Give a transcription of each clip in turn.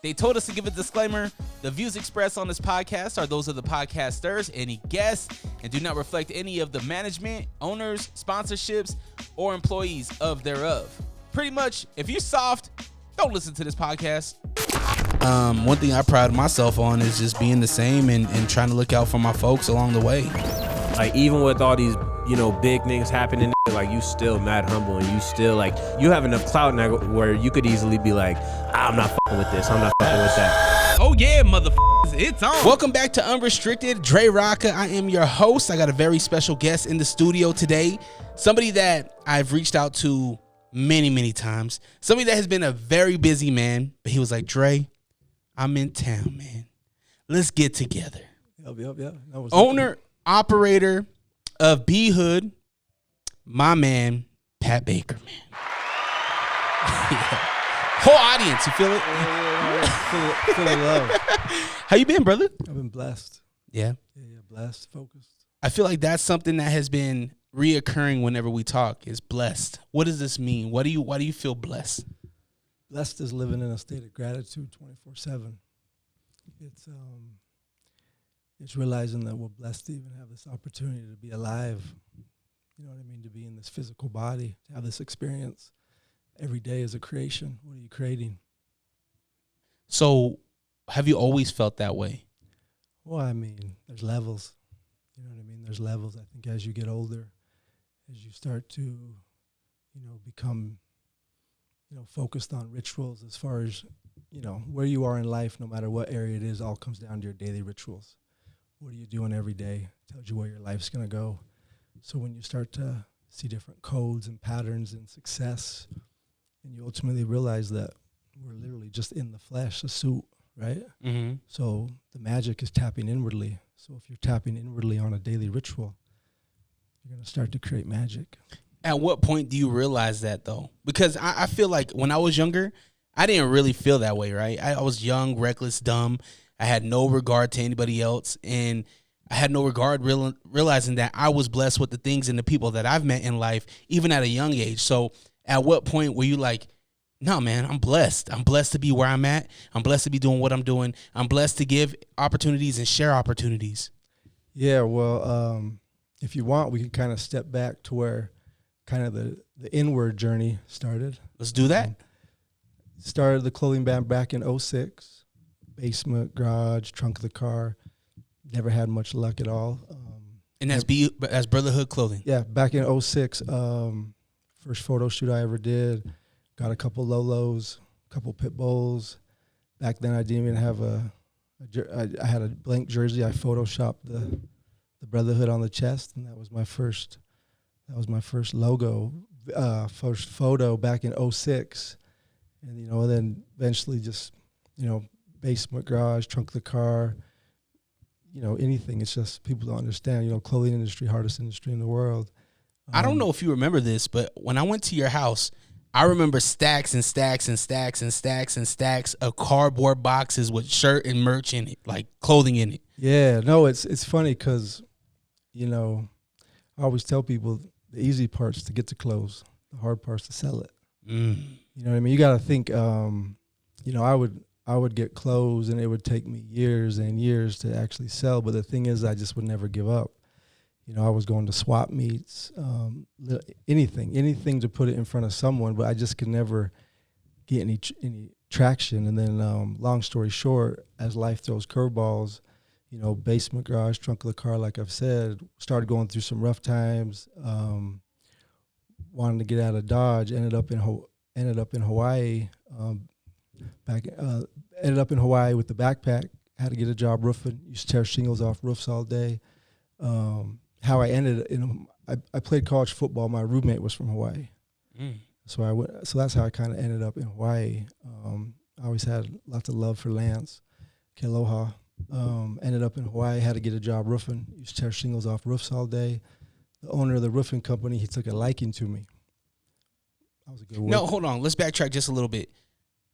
They told us to give a disclaimer. The views expressed on this podcast are those of the podcasters, any guests, and do not reflect any of the management, owners, sponsorships, or employees of thereof. Pretty much, if you're soft, don't listen to this podcast. One thing I pride myself on is just being the same and trying to look out for my folks along the way. Like, even with all these, big things happening, like, you still mad humble, and you still, like, you have enough clout now where you could easily be like, I'm not fucking with this, I'm not fucking with that. Oh yeah, motherfuckers, it's on. Welcome back to Unrestricted. DreRawka, I am your host. I got a very special guest in the studio today. Somebody that I've reached out to many times. Somebody that has been a very busy man, but he was like, Dre, I'm in town, man. Let's get together. Yep. Owner, operator of B-Hood, my man, Pat Baker, man. Whole audience, you feel it? Yeah. Feel the love. How you been, brother? I've been blessed. Yeah. Yeah, blessed, focused. I feel like that's something that has been reoccurring whenever we talk, is blessed. What does this mean? Why do you feel blessed? Blessed is living in a state of gratitude 24/7. It's realizing that we're blessed to even have this opportunity to be alive. You know what I mean? To be in this physical body, to have this experience. Every day is a creation. What are you creating? So, have you always felt that way? Well, I mean, there's levels. You know what I mean? There's levels. I think as you get older, as you start to, become, focused on rituals as far as, where you are in life, no matter what area it is, all comes down to your daily rituals. What are you doing every day? Tells you where your life's going to go. So when you start to see different codes and patterns and success, and you ultimately realize that we're literally just in the flesh, a suit, right? Mm-hmm. So the magic is tapping inwardly. So if you're tapping inwardly on a daily ritual, you're going to start to create magic. At what point do you realize that, though? Because I feel like when I was younger, I didn't really feel that way, right? I was young, reckless, dumb. I had no regard to anybody else, and I had no regard realizing that I was blessed with the things and the people that I've met in life, even at a young age. So at what point were you like, no, man, I'm blessed. I'm blessed to be where I'm at. I'm blessed to be doing what I'm doing. I'm blessed to give opportunities and share opportunities. Yeah, well, if you want, we can kind of step back to where kind of the inward journey started. Let's do that. Started the clothing brand back in 2006. Basement, garage, trunk of the car. Never had much luck at all. And that's Brotherhood Clothing. Yeah, back in 2006, first photo shoot I ever did. Got a couple Lolos, a couple pit bulls. Back then, I didn't even have I had a blank jersey. I photoshopped the Brotherhood on the chest, and that was my first logo, first photo back in 2006. And then eventually just basement, garage, trunk of the car. Anything. It's just people don't understand. Clothing industry, hardest industry in the world. I don't know if you remember this, but when I went to your house, I remember stacks and stacks and stacks and stacks and stacks of cardboard boxes with shirt and merch in it, like clothing in it. Yeah, no, it's funny because, I always tell people the easy part's to get the clothes, the hard part's to sell it. Mm. You know what I mean? You got to think. I would get clothes, and it would take me years and years to actually sell. But the thing is, I just would never give up. I was going to swap meets, anything to put it in front of someone, but I just could never get any traction. And then, long story short, as life throws curveballs, basement, garage, trunk of the car, like I've said, started going through some rough times. Wanted to get out of Dodge, ended up in Hawaii. Ended up in Hawaii with the backpack. Had to get a job roofing. Used to tear shingles off roofs all day. How I ended I played college football. My roommate was from Hawaii, so that's how I kind of ended up in Hawaii. I always had lots of love for Lance, Kealoha. Ended up in Hawaii. Had to get a job roofing. Used to tear shingles off roofs all day. The owner of the roofing company, he took a liking to me. I was a good worker. No, hold on. Let's backtrack just a little bit.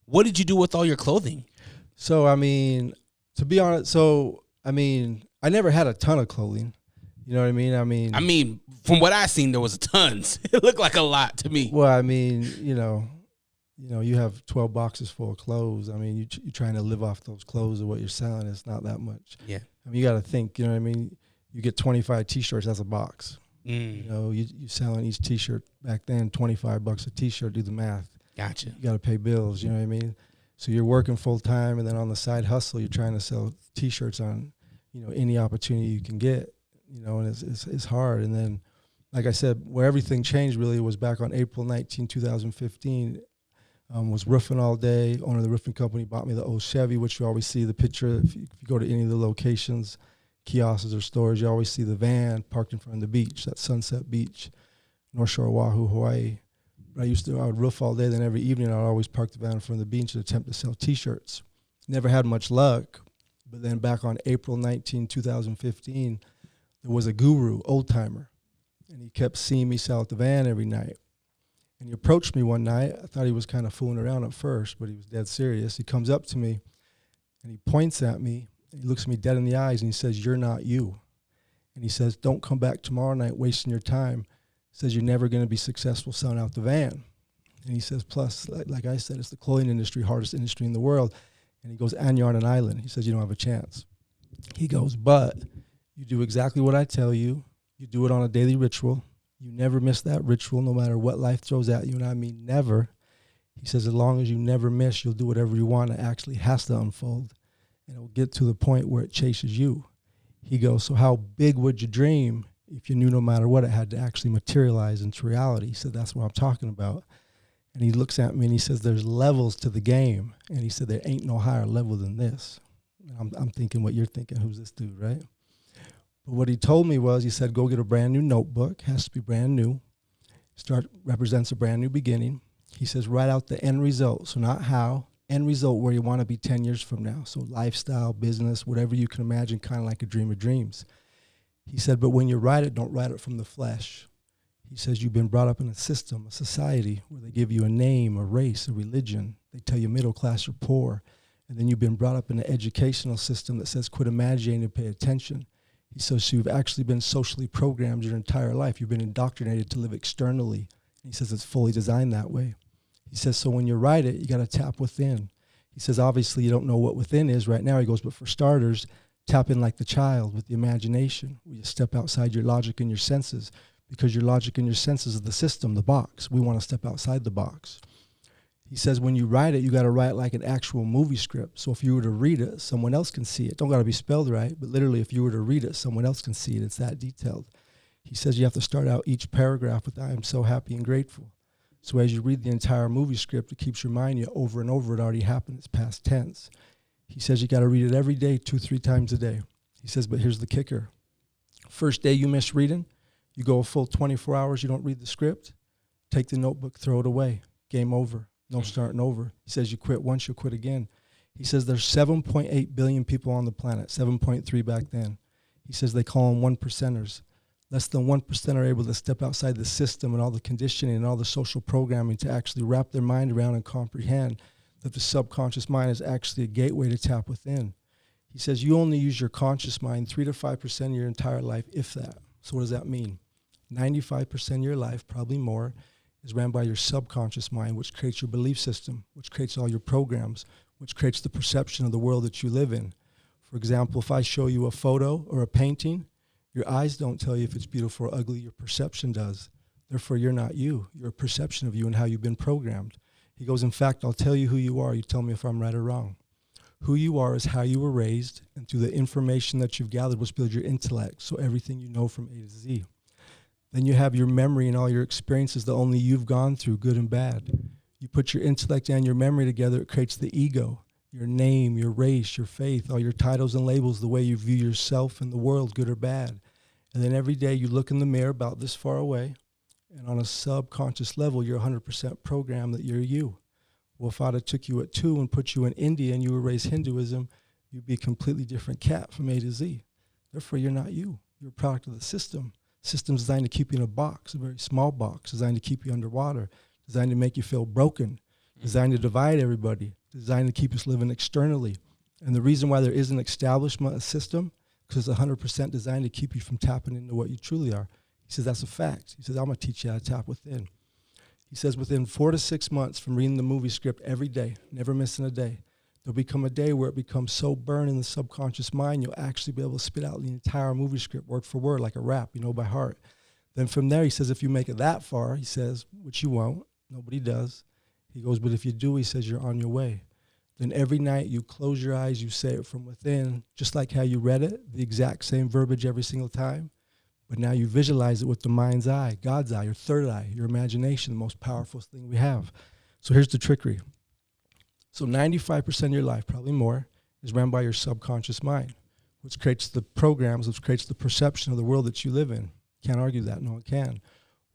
What did you do with all your clothing? So, to be honest, I never had a ton of clothing. You know what I mean? From what I seen, there was tons. It looked like a lot to me. Well, you know, you have 12 boxes full of clothes. I mean, you're trying to live off those clothes of what you're selling. It's not that much. Yeah. I mean, you got to think, you know what I mean? You get 25 T-shirts, that's a box. Mm. You know, you selling each T-shirt back then, $25 a T-shirt, do the math. Gotcha. You got to pay bills, you know what I mean? So you're working full time, and then on the side hustle, you're trying to sell T-shirts on, you know, any opportunity you can get, you know, and it's hard. And then, like I said, where everything changed really was back on April 19, 2015. Was roofing all day. Owner of the roofing company bought me the old Chevy, which you always see the picture. If you go to any of the locations, kiosks or stores, you always see the van parked in front of the beach, that Sunset Beach, North Shore, Oahu, Hawaii. But I would roof all day. Then every evening, I'd always park the van in front of the beach and attempt to sell T-shirts. Never had much luck. But then back on April 19, 2015, there was a guru, old timer, and he kept seeing me sell at the van every night. And he approached me one night. I thought he was kind of fooling around at first, but he was dead serious. He comes up to me, and he points at me, and he looks me dead in the eyes, and he says, "You're not you." And he says, "Don't come back tomorrow night wasting your time." He says, "You're never going to be successful selling out the van." And he says, plus, like I said, it's the clothing industry, hardest industry in the world. And he goes, "And you're on an island." He says, "You don't have a chance." He goes, "But you do exactly what I tell you. You do it on a daily ritual. You never miss that ritual, no matter what life throws at you." And I mean never. He says, as long as you never miss, you'll do whatever you want. It actually has to unfold. And it'll get to the point where it chases you. He goes, "So how big would you dream if you knew no matter what it had to actually materialize into reality?" He said, "That's what I'm talking about." And he looks at me and he says, "There's levels to the game." And he said, "There ain't no higher level than this." And I'm thinking what you're thinking. Who's this dude, right? But what he told me was, he said, "Go get a brand new notebook, has to be brand new. Represents a brand new beginning." He says, "Write out the end result." So not how, end result where you want to be 10 years from now. So lifestyle, business, whatever you can imagine, kind of like a dream of dreams. He said, "But when you write it, don't write it from the flesh." He says, "You've been brought up in a system, a society where they give you a name, a race, a religion. They tell you middle class or poor. And then you've been brought up in an educational system that says quit imagining and pay attention." He says, "So you've actually been socially programmed your entire life. You've been indoctrinated to live externally." And he says it's fully designed that way. He says, "So when you write it, you got to tap within." He says, "Obviously you don't know what within is right now." He goes, "But for starters, tap in like the child with the imagination, where you step outside your logic and your senses, because your logic and your senses are the system, the box. We want to step outside the box." He says, "When you write it, you got to write like an actual movie script. So if you were to read it, someone else can see it. Don't got to be spelled right, but literally if you were to read it, someone else can see it. It's that detailed." He says you have to start out each paragraph with "I am so happy and grateful." So as you read the entire movie script, it keeps reminding you over and over it already happened. It's past tense. He says you got to read it every day, 2-3 times a day. He says, but here's the kicker. First day you miss reading, you go a full 24 hours, you don't read the script, take the notebook, throw it away. Game over. No starting over. He says you quit once, you'll quit again. He says there's 7.8 billion people on the planet, 7.3 back then. He says they call them 1%ers. Less than 1% are able to step outside the system and all the conditioning and all the social programming to actually wrap their mind around and comprehend that the subconscious mind is actually a gateway to tap within. He says you only use your conscious mind 3 to 5% of your entire life, if that. So what does that mean? 95% of your life, probably more, is ran by your subconscious mind, which creates your belief system, which creates all your programs, which creates the perception of the world that you live in. For example, if I show you a photo or a painting, your eyes don't tell you if it's beautiful or ugly, your perception does. Therefore, you're not you. You're a perception of you and how you've been programmed. He goes, in fact, I'll tell you who you are. You tell me if I'm right or wrong. Who you are is how you were raised, and through the information that you've gathered will build your intellect, so everything you know from A to Z. Then you have your memory and all your experiences that only you've gone through, good and bad. You put your intellect and your memory together, it creates the ego, your name, your race, your faith, all your titles and labels, the way you view yourself and the world, good or bad. And then every day you look in the mirror about this far away, and on a subconscious level, you're 100% programmed that you're you. Well, if I'd have took you at 2 and put you in India and you were raised Hinduism, you'd be a completely different cat from A to Z. Therefore, you're not you. You're a product of the system. System's designed to keep you in a box, a very small box, designed to keep you underwater, designed to make you feel broken, designed to divide everybody, designed to keep us living externally. And the reason why there is an establishment, a system, because it's 100% designed to keep you from tapping into what you truly are. He says, that's a fact. He says, I'm going to teach you how to tap within. He says within 4 to 6 months from reading the movie script every day, never missing a day, there'll become a day where it becomes so burned in the subconscious mind, you'll actually be able to spit out the entire movie script word for word like a rap, by heart. Then from there, he says, if you make it that far, he says, which you won't, nobody does. He goes, but if you do, he says, you're on your way. Then every night you close your eyes, you say it from within, just like how you read it, the exact same verbiage every single time. But now you visualize it with the mind's eye, God's eye, your third eye, your imagination, the most powerful thing we have. So here's the trickery. So 95% of your life, probably more, is run by your subconscious mind, which creates the programs, which creates the perception of the world that you live in. Can't argue that, no one can.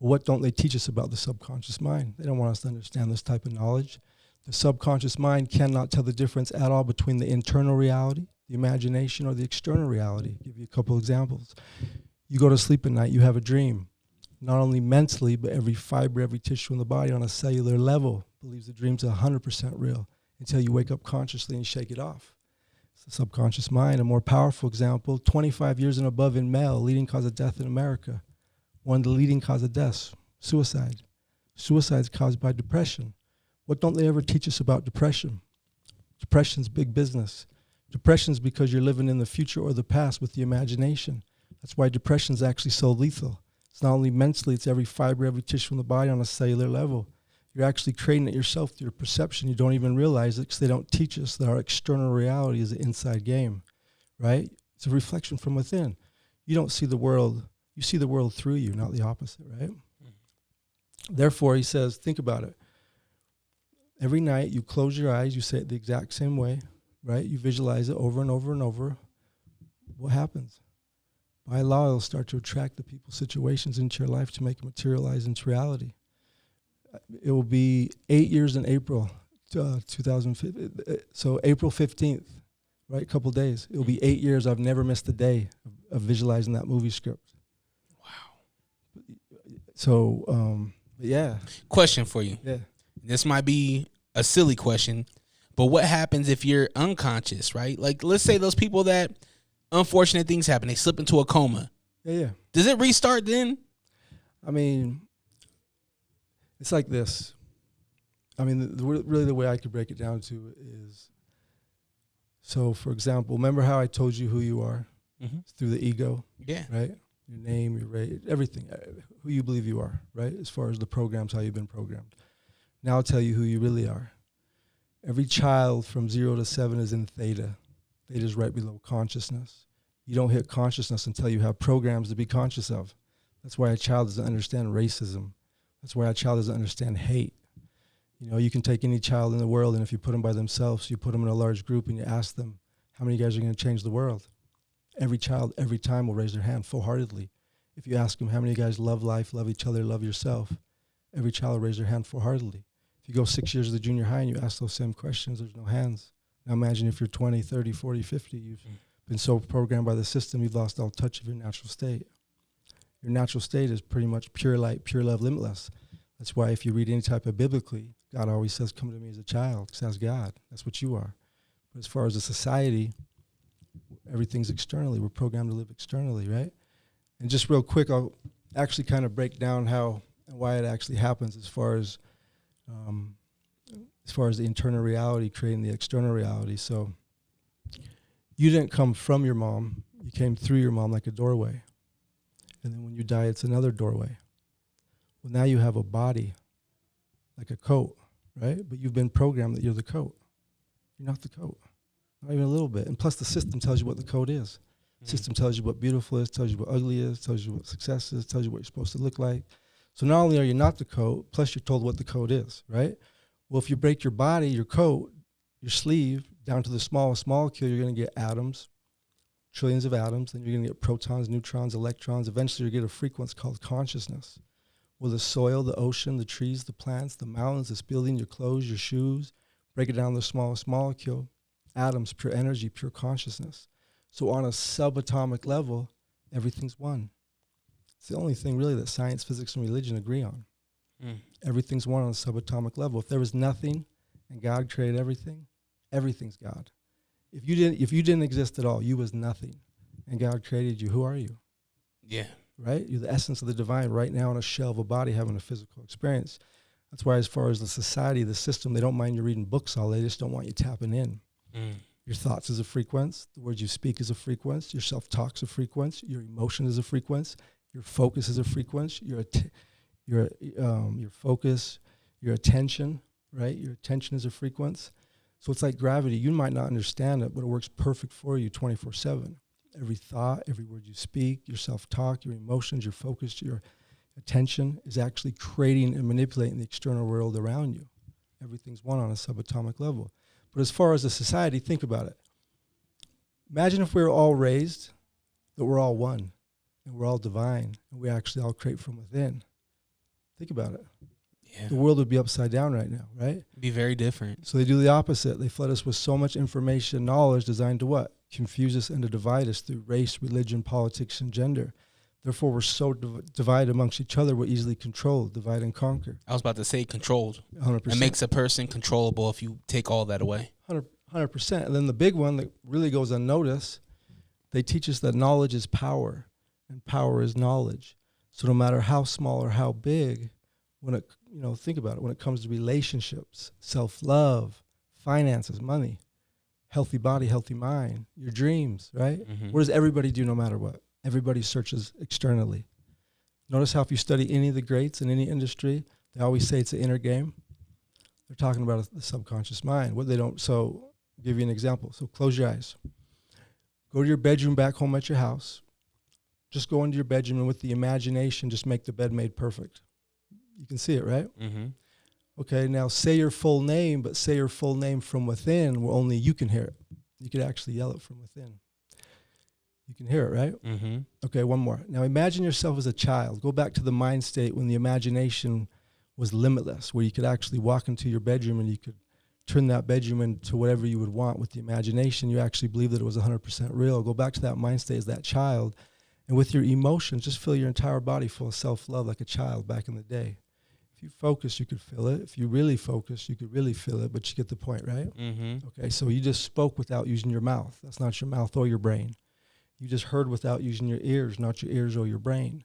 Well, what don't they teach us about the subconscious mind? They don't want us to understand this type of knowledge. The subconscious mind cannot tell the difference at all between the internal reality, the imagination, or the external reality. I'll give you a couple examples. You go to sleep at night, you have a dream. Not only mentally, but every fiber, every tissue in the body on a cellular level believes the dream's 100% real until you wake up consciously and shake it off. It's the subconscious mind. A more powerful example, 25 years and above in male, leading cause of death in America. One of the leading cause of deaths, suicide. Suicide is caused by depression. What don't they ever teach us about depression? Depression's big business. Depression's because you're living in the future or the past with the imagination. That's why depression's actually so lethal. It's not only mentally, it's every fiber, every tissue in the body on a cellular level. You're actually creating it yourself through your perception. You don't even realize it because they don't teach us that our external reality is an inside game, right? It's a reflection from within. You don't see the world, you see the world through you, not the opposite, right? Therefore, he says, think about it. Every night you close your eyes, you say it the exact same way, right? You visualize it over and over and over. What happens? By law, it'll start to attract the people, situations into your life to make it materialize into reality. It will be 8 years in April 2015. So April 15th, right? A couple days. It will be 8 years. I've never missed a day of visualizing that movie script. Wow. So, yeah. Question for you. Yeah. This might be a silly question, but what happens if you're unconscious, right? Like, let's say those people that unfortunate things happen, they slip into a coma. Yeah. Does it restart then? I mean, it's like this. I mean, really the way I could break it down to is, so for example, remember how I told you who you are? Mm-hmm. Through the ego? Yeah. Right? Your name, your race, everything, who you believe you are, right? As far as the programs, how you've been programmed. Now I'll tell you who you really are. Every child from 0 to 7 is in theta. Theta is right below consciousness. You don't hit consciousness until you have programs to be conscious of. That's why a child doesn't understand racism. That's why a child doesn't understand hate. You can take any child in the world, and if you put them by themselves, you put them in a large group and you ask them, how many guys are going to change the world? Every child, every time will raise their hand full-heartedly. If you ask them, how many guys love life, love each other, love yourself? Every child will raise their hand full-heartedly. If you go 6 years to the junior high and you ask those same questions, there's no hands. Now imagine if you're 20, 30, 40, 50, you've been so programmed by the system, you've lost all touch of your natural state. Your natural state is pretty much pure light, pure love, limitless. That's why if you read any type of biblically, God always says, come to me as a child, because that's God. That's what you are. But as far as a society, everything's externally. We're programmed to live externally, right? And just real quick, I'll actually kind of break down how and why it actually happens as far as the internal reality creating the external reality. So you didn't come from your mom. You came through your mom like a doorway. And then when you die, it's another doorway. Well, now you have a body, like a coat, right? But you've been programmed that you're the coat. You're not the coat, not even a little bit. And plus the system tells you what the coat is. The system tells you what beautiful is, tells you what ugly is, tells you what success is, tells you what you're supposed to look like. So not only are you not the coat, plus you're told what the coat is, right? Well, if you break your body, your coat, your sleeve, down to the smallest molecule, you're going to get atoms, trillions of atoms, then you're going to get protons, neutrons, electrons. Eventually, you get a frequency called consciousness. Well, the soil, the ocean, the trees, the plants, the mountains, this building, your clothes, your shoes, break it down to the smallest molecule, atoms, pure energy, pure consciousness. So on a subatomic level, everything's one. It's the only thing really that science, physics, and religion agree on. Everything's one on a subatomic level. If there was nothing and God created everything, everything's God. If you didn't exist at all, you was nothing, and God created you, who are you? Yeah. Right? You're the essence of the divine right now in a shell of a body having a physical experience. That's why as far as the society, the system, they don't mind you reading books all day. They just don't want you tapping in. Your thoughts is a frequency. The words you speak is a frequency. Your self-talk is a frequency. Your emotion is a frequency. Your focus is a frequency. Your focus, your attention, right? Your attention is a frequency. So it's like gravity. You might not understand it, but it works perfect for you 24/7. Every thought, every word you speak, your self-talk, your emotions, your focus, your attention is actually creating and manipulating the external world around you. Everything's one on a subatomic level. But as far as a society, think about it. Imagine if we were all raised that we're all one and we're all divine and we actually all create from within. Think about it. Yeah. The world would be upside down right now, right? Be very different. So they do the opposite. They flood us with so much information, knowledge designed to what? Confuse us and to divide us through race, religion, politics, and gender. Therefore, we're so divided amongst each other, we're easily controlled, divide and conquer. I was about to say controlled. 100%. It makes a person controllable if you take all that away. 100%. And then the big one that really goes unnoticed, they teach us that knowledge is power and power is knowledge. So no matter how small or how big, when it, think about it, when it comes to relationships, self-love, finances, money, healthy body, healthy mind, your dreams, right? What does everybody do no matter what? Everybody searches externally. Notice how if you study any of the greats in any industry, they always say it's an inner game. They're talking about the subconscious mind. What they don't. So I'll give you an example. So close your eyes. Go to your bedroom back home at your house. Just go into your bedroom and with the imagination, just make the bed made perfect. You can see it, right? Okay, now say your full name, but say your full name from within where only you can hear it. You could actually yell it from within. You can hear it, right? Okay, one more. Now imagine yourself as a child. Go back to the mind state when the imagination was limitless, where you could actually walk into your bedroom and you could turn that bedroom into whatever you would want with the imagination. You actually believe that it was 100% real. Go back to that mind state as that child. And with your emotions, just feel your entire body full of self-love like a child back in the day. If you focus, you could feel it. If you really focus, you could really feel it, but you get the point, right? Okay, so you just spoke without using your mouth. That's not your mouth or your brain. You just heard without using your ears, not your ears or your brain.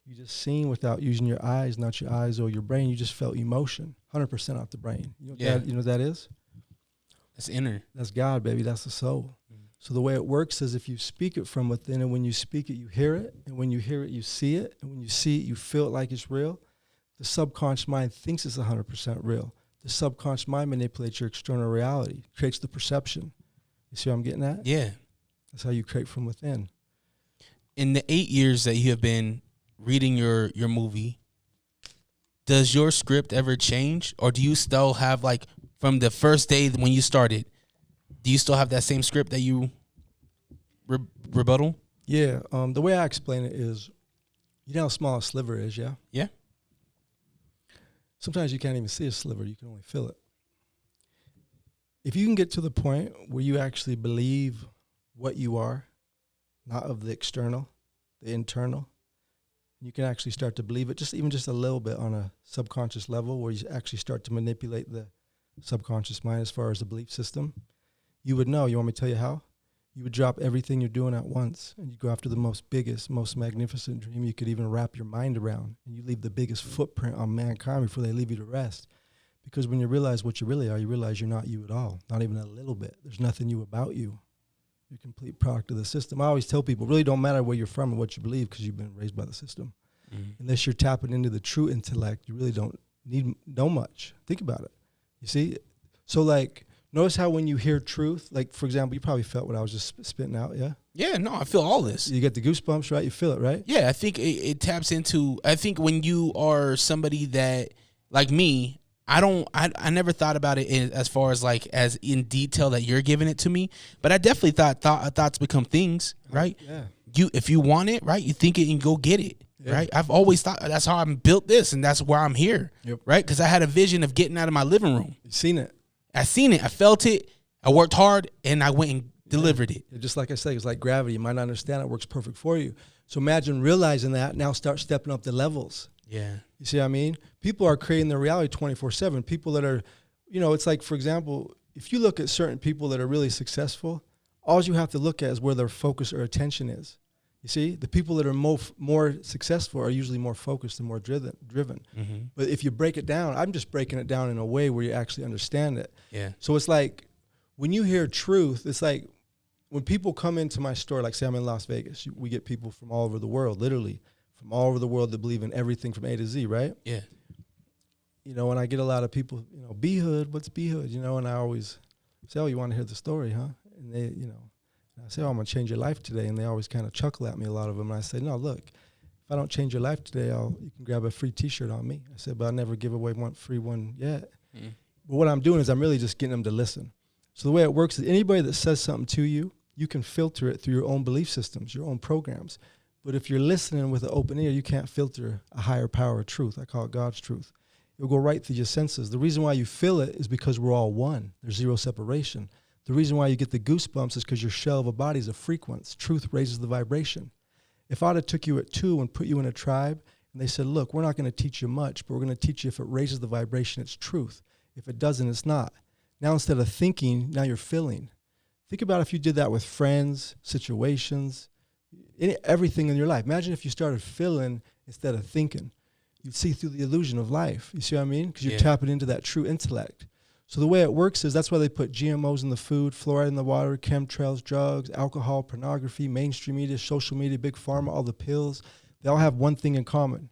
You just seen without using your eyes, not your eyes or your brain. You just felt emotion, 100% off the brain. You know what that is? That's inner. That's God, baby. That's the soul. So the way it works is if you speak it from within, and when you speak it, you hear it. And when you hear it, you see it. And when you see it, you feel it like it's real. The subconscious mind thinks it's 100% real. The subconscious mind manipulates your external reality, creates the perception. You see what I'm getting at? Yeah. That's how you create from within. In the 8 years that you have been reading your movie, does your script ever change? Or do you still have, like, from the first day when you started, do you still have that same script that you rebuttal? Yeah. The way I explain it is, you know how small a sliver is, yeah? Yeah. Sometimes you can't even see a sliver. You can only feel it. If you can get to the point where you actually believe what you are, not of the external, the internal, you can actually start to believe it, even just a little bit on a subconscious level where you actually start to manipulate the subconscious mind as far as the belief system. You would know. You want me to tell you how? You would drop everything you're doing at once and you go after the most biggest, most magnificent dream you could even wrap your mind around. And you leave the biggest footprint on mankind before they leave you to rest. Because when you realize what you really are, you realize you're not you at all, not even a little bit. There's nothing you about you. You're a complete product of the system. I always tell people, it really don't matter where you're from and what you believe because you've been raised by the system. Unless you're tapping into the true intellect, you really don't know much. Think about it. You see? So, like, notice how when you hear truth, like, for example, you probably felt what I was just spitting out, yeah? Yeah, no, I feel all this. You get the goosebumps, right? You feel it, right? Yeah, I think it taps into, I think when you are somebody that, like me, I never thought about it as far as like as in detail that you're giving it to me, but I definitely thoughts become things, right? Yeah. If you want it, right, you think it and go get it, right? I've always thought that's how I'm built this and that's why I'm here, right? Because I had a vision of getting out of my living room. You seen it. I seen it. I felt it. I worked hard and I went and delivered it. Just like I said, it's like gravity. You might not understand it works perfect for you. So imagine realizing that. Now start stepping up the levels. Yeah. You see what I mean? People are creating their reality 24/7. People that are, it's like, for example, if you look at certain people that are really successful, all you have to look at is where their focus or attention is. You see, the people that are more successful are usually more focused and more driven. Mm-hmm. But if you break it down, I'm just breaking it down in a way where you actually understand it. Yeah. So it's like when you hear truth, it's like when people come into my store, like say I'm in Las Vegas, we get people from all over the world, literally from all over the world that believe in everything from A to Z, right? Yeah. You know, and I get a lot of people, you know, B-Hood, what's B-Hood? You know, and I always say, oh, you want to hear the story, huh? And they, you know, I say, oh, I'm going to change your life today. And they always kind of chuckle at me, a lot of them. And I say, no, look, if I don't change your life today, you can grab a free T-shirt on me. I said, but I'll never give away one free one yet. Mm. But what I'm doing is I'm really just getting them to listen. So the way it works is anybody that says something to you, you can filter it through your own belief systems, your own programs. But if you're listening with an open ear, you can't filter a higher power of truth. I call it God's truth. It'll go right through your senses. The reason why you feel it is because we're all one. There's zero separation. The reason why you get the goosebumps is because your shell of a body is a frequency. Truth raises the vibration. If I'd have took you at 2 and put you in a tribe, and they said, look, we're not going to teach you much, but we're going to teach you if it raises the vibration, it's truth. If it doesn't, it's not. Now instead of thinking, now you're feeling. Think about if you did that with friends, situations, everything in your life. Imagine if you started feeling instead of thinking. You'd see through the illusion of life. You see what I mean? Because you're tapping into that true intellect. So the way it works is that's why they put GMOs in the food, fluoride in the water, chemtrails, drugs, alcohol, pornography, mainstream media, social media, big pharma, all the pills. They all have one thing in common.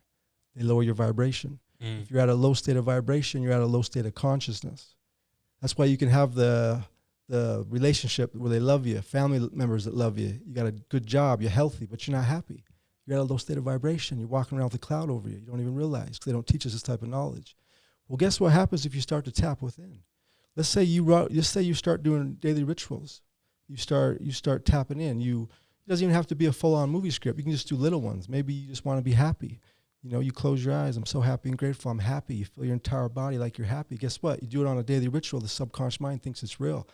They lower your vibration. If you're at a low state of vibration, you're at a low state of consciousness. That's why you can have the relationship where they love you, family members that love you. You got a good job, you're healthy, but you're not happy. You're at a low state of vibration. You're walking around with a cloud over you. You don't even realize because they don't teach us this type of knowledge. Well, guess what happens if you start to tap within? Let's say you start doing daily rituals. You start tapping in. It doesn't even have to be a full-on movie script. You can just do little ones. Maybe you just want to be happy. You know, you close your eyes. I'm so happy and grateful. I'm happy. You feel your entire body like you're happy. Guess what? You do it on a daily ritual. The subconscious mind thinks it's real.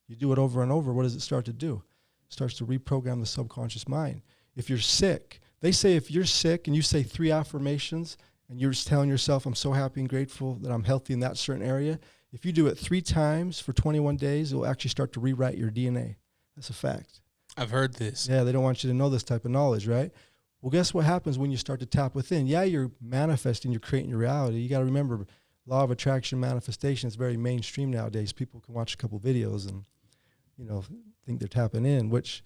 You do it over and over. What does it start to do? It starts to reprogram the subconscious mind. If you're sick, they say if you're sick and you say 3 affirmations and you're just telling yourself, I'm so happy and grateful that I'm healthy in that certain area, if you do it 3 times for 21 days, it will actually start to rewrite your DNA. That's a fact. I've heard this. Yeah, they don't want you to know this type of knowledge, right? Well, guess what happens when you start to tap within? Yeah, you're manifesting, you're creating your reality. You got to remember, law of attraction, manifestation is very mainstream nowadays. People can watch a couple videos and, you know, think they're tapping in, which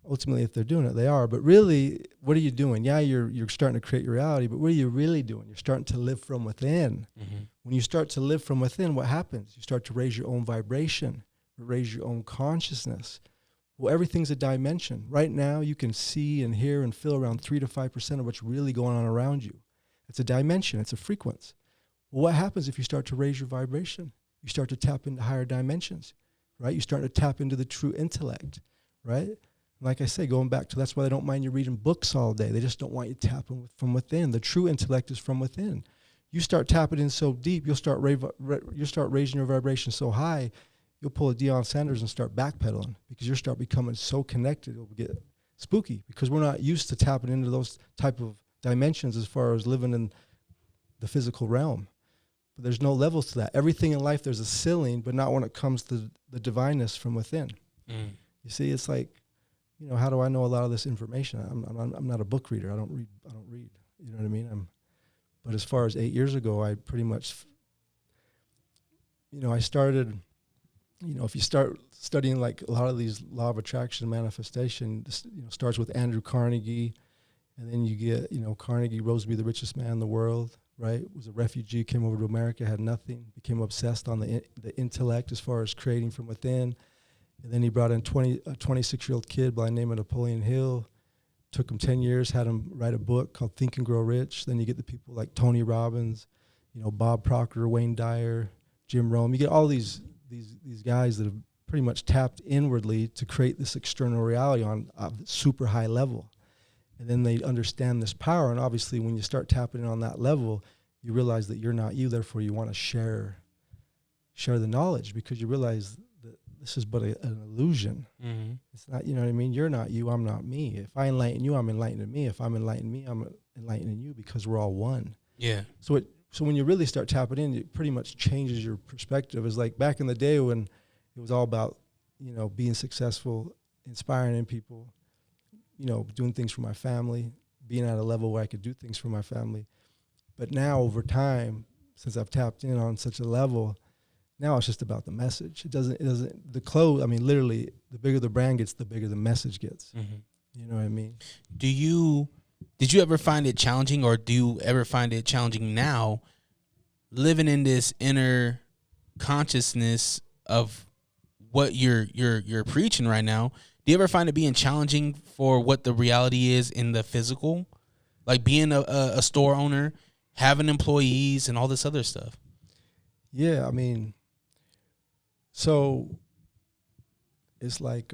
ultimately, if they're doing it, they are. But really, what are you doing? Yeah, you're starting to create your reality, but what are you really doing? You're starting to live from within. Mm-hmm. When you start to live from within, what happens? You start to raise your own vibration, raise your own consciousness. Well, everything's a dimension. Right now, you can see and hear and feel around 3 to 5% of what's really going on around you. It's a dimension. It's a frequency. Well, what happens if you start to raise your vibration? You start to tap into higher dimensions, right? You start to tap into the true intellect, right? Like I say, going back to that's why they don't mind you reading books all day. They just don't want you tapping from within. The true intellect is from within. You start tapping in so deep, you'll start raising your vibration so high, you'll pull a Deion Sanders and start backpedaling because you'll start becoming so connected. It'll get spooky because we're not used to tapping into those type of dimensions as far as living in the physical realm. But there's no levels to that. Everything in life, there's a ceiling, but not when it comes to the divineness from within. You see, it's like, you know, how do I know a lot of this information? I'm not a book reader. I don't read. You know what I mean? But as far as 8 years ago, I pretty much, you know, I started, you know, if you start studying like a lot of these law of attraction, manifestation, this, you know, starts with Andrew Carnegie, and then you get, you know, Carnegie rose to be the richest man in the world, right? Was a refugee, came over to America, had nothing, became obsessed on the intellect as far as creating from within. And then he brought in a 26-year-old kid by the name of Napoleon Hill. Took him 10 years, had him write a book called Think and Grow Rich. Then you get the people like Tony Robbins, you know, Bob Proctor, Wayne Dyer, Jim Rohn. You get all these guys that have pretty much tapped inwardly to create this external reality on a super high level. And then they understand this power. And obviously when you start tapping in on that level, you realize that you're not you. Therefore, you want to share the knowledge because you realize this is but an illusion. Mm-hmm. It's not, you know what I mean? You're not you, I'm not me. If I enlighten you, I'm enlightening me. If I'm enlightening me, I'm enlightening you because we're all one. Yeah. So when you really start tapping in, it pretty much changes your perspective. It's like back in the day when it was all about, you know, being successful, inspiring people, doing things for my family, being at a level where I could do things for my family. But now over time, since I've tapped in on such a level, now it's just about the message. The clothes, I mean, literally, the bigger the brand gets, the bigger the message gets. Mm-hmm. You know what I mean? Did you ever find it challenging, or do you ever find it challenging now, living in this inner consciousness of what you're preaching right now? Do you ever find it being challenging for what the reality is in the physical, like being a store owner, having employees, and all this other stuff? Yeah, I mean, so it's like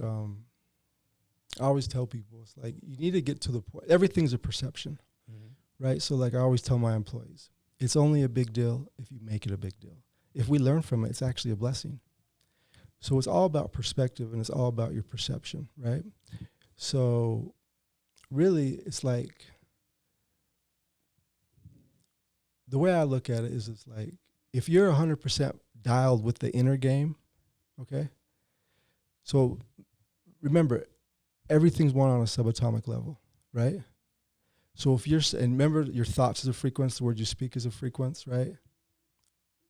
I always tell people, it's like you need to get to the point. Everything's a perception, right? So like I always tell my employees, it's only a big deal if you make it a big deal. If we learn from it, it's actually a blessing. So it's all about perspective, and it's all about your perception, right? So really, it's like the way I look at it is, it's like if you're 100% dialed with the inner game, okay? So remember, everything's one on a subatomic level, right? So if and remember, your thoughts is a frequency, the word you speak is a frequency, right?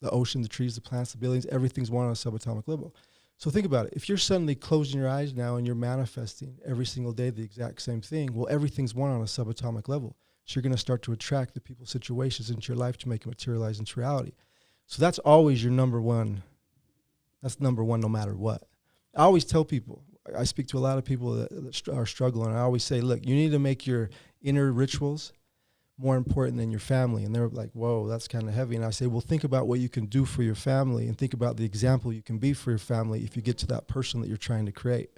The ocean, the trees, the plants, the buildings, everything's one on a subatomic level. So think about it. If you're suddenly closing your eyes now and you're manifesting every single day the exact same thing, well, everything's one on a subatomic level. So you're going to start to attract the people, situations into your life to make it materialize into reality. So that's always your number one. That's number one no matter what. I always tell people, I speak to a lot of people that are struggling. I always say, look, you need to make your inner rituals more important than your family. And they're like, whoa, that's kind of heavy. And I say, well, think about what you can do for your family, and think about the example you can be for your family if you get to that person that you're trying to create.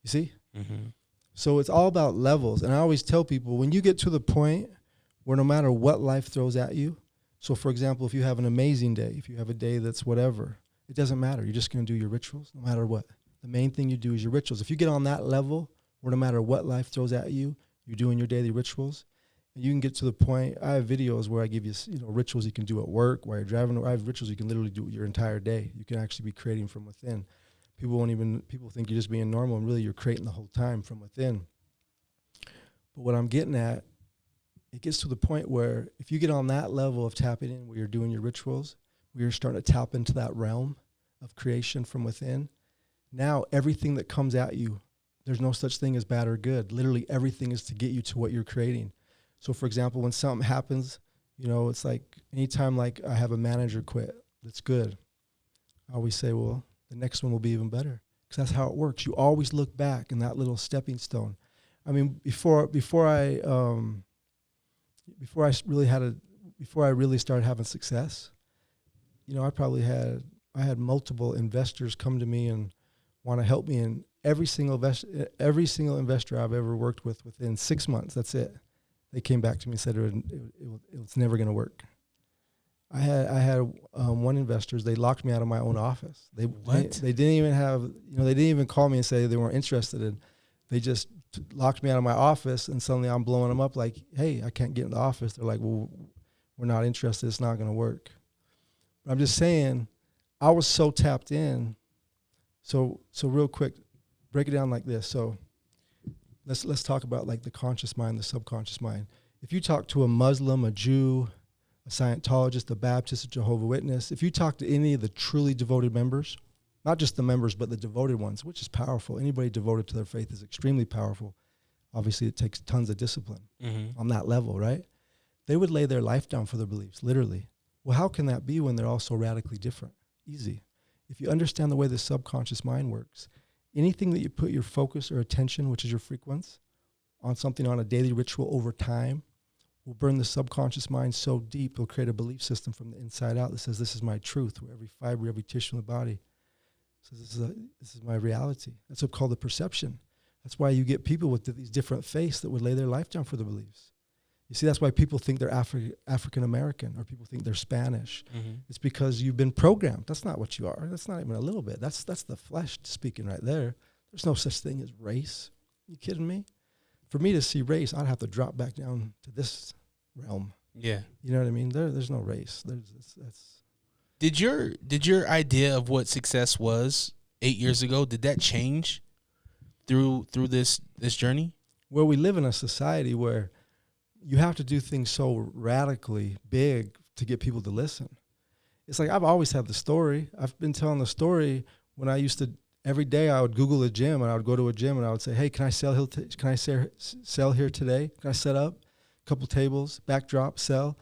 You see? Mm-hmm. So it's all about levels. And I always tell people, when you get to the point where no matter what life throws at you, so for example, if you have an amazing day, if you have a day that's whatever, it doesn't matter. You're just going to do your rituals no matter what. The main thing you do is your rituals. If you get on that level where no matter what life throws at you, you're doing your daily rituals, and you can get to the point. I have videos where I give you, rituals you can do at work while you're driving. I have rituals you can literally do your entire day. You can actually be creating from within. People think you're just being normal, and really you're creating the whole time from within. But what I'm getting at, it gets to the point where if you get on that level of tapping in where you're doing your rituals, where you're starting to tap into that realm of creation from within, now everything that comes at you, there's no such thing as bad or good. Literally everything is to get you to what you're creating. So for example, when something happens, it's like anytime like I have a manager quit, that's good. I always say, well, the next one will be even better, because that's how it works. You always look back in that little stepping stone. I mean, before I really started having success, I had multiple investors come to me and want to help me, and every single investor I've ever worked with, within 6 months, that's it, they came back to me and said it's never going to work. I had one investors, they locked me out of my own office. They didn't even call me and say they weren't interested in. They just locked me out of my office, and suddenly I'm blowing them up like, hey, I can't get in the office. They're like, well, we're not interested. It's not going to work. But I'm just saying, I was so tapped in. So real quick, break it down like this. So let's talk about like the conscious mind, the subconscious mind. If you talk to a Muslim, a Jew, a Scientologist, a Baptist, a Jehovah's Witness, if you talk to any of the truly devoted members, not just the members, but the devoted ones, which is powerful. Anybody devoted to their faith is extremely powerful. Obviously, it takes tons of discipline on that level, right? They would lay their life down for their beliefs, literally. Well, how can that be when they're all so radically different? Easy. If you understand the way the subconscious mind works, anything that you put your focus or attention, which is your frequency, on something on a daily ritual over time, will burn the subconscious mind so deep, it'll create a belief system from the inside out that says, this is my truth, where every fiber, every tissue in the body says, this is my reality. That's what's called the perception. That's why you get people with these different faiths that would lay their life down for their beliefs. You see, that's why people think they're African-American, or people think they're Spanish. It's because you've been programmed. That's not what you are. That's not even a little bit. That's the flesh speaking right there. There's no such thing as race. You kidding me? For me to see race, I'd have to drop back down to this realm. Yeah. You know what I mean? There's no race. Did your idea of what success was 8 years ago, did that change through this journey? where we live in a society where you have to do things so radically big to get people to listen. It's like I've always had the story. I've been telling the story when I used to, every day I would Google a gym and I would go to a gym and I would say, hey, can I sell here today? Can I set up a couple tables, backdrop, sell?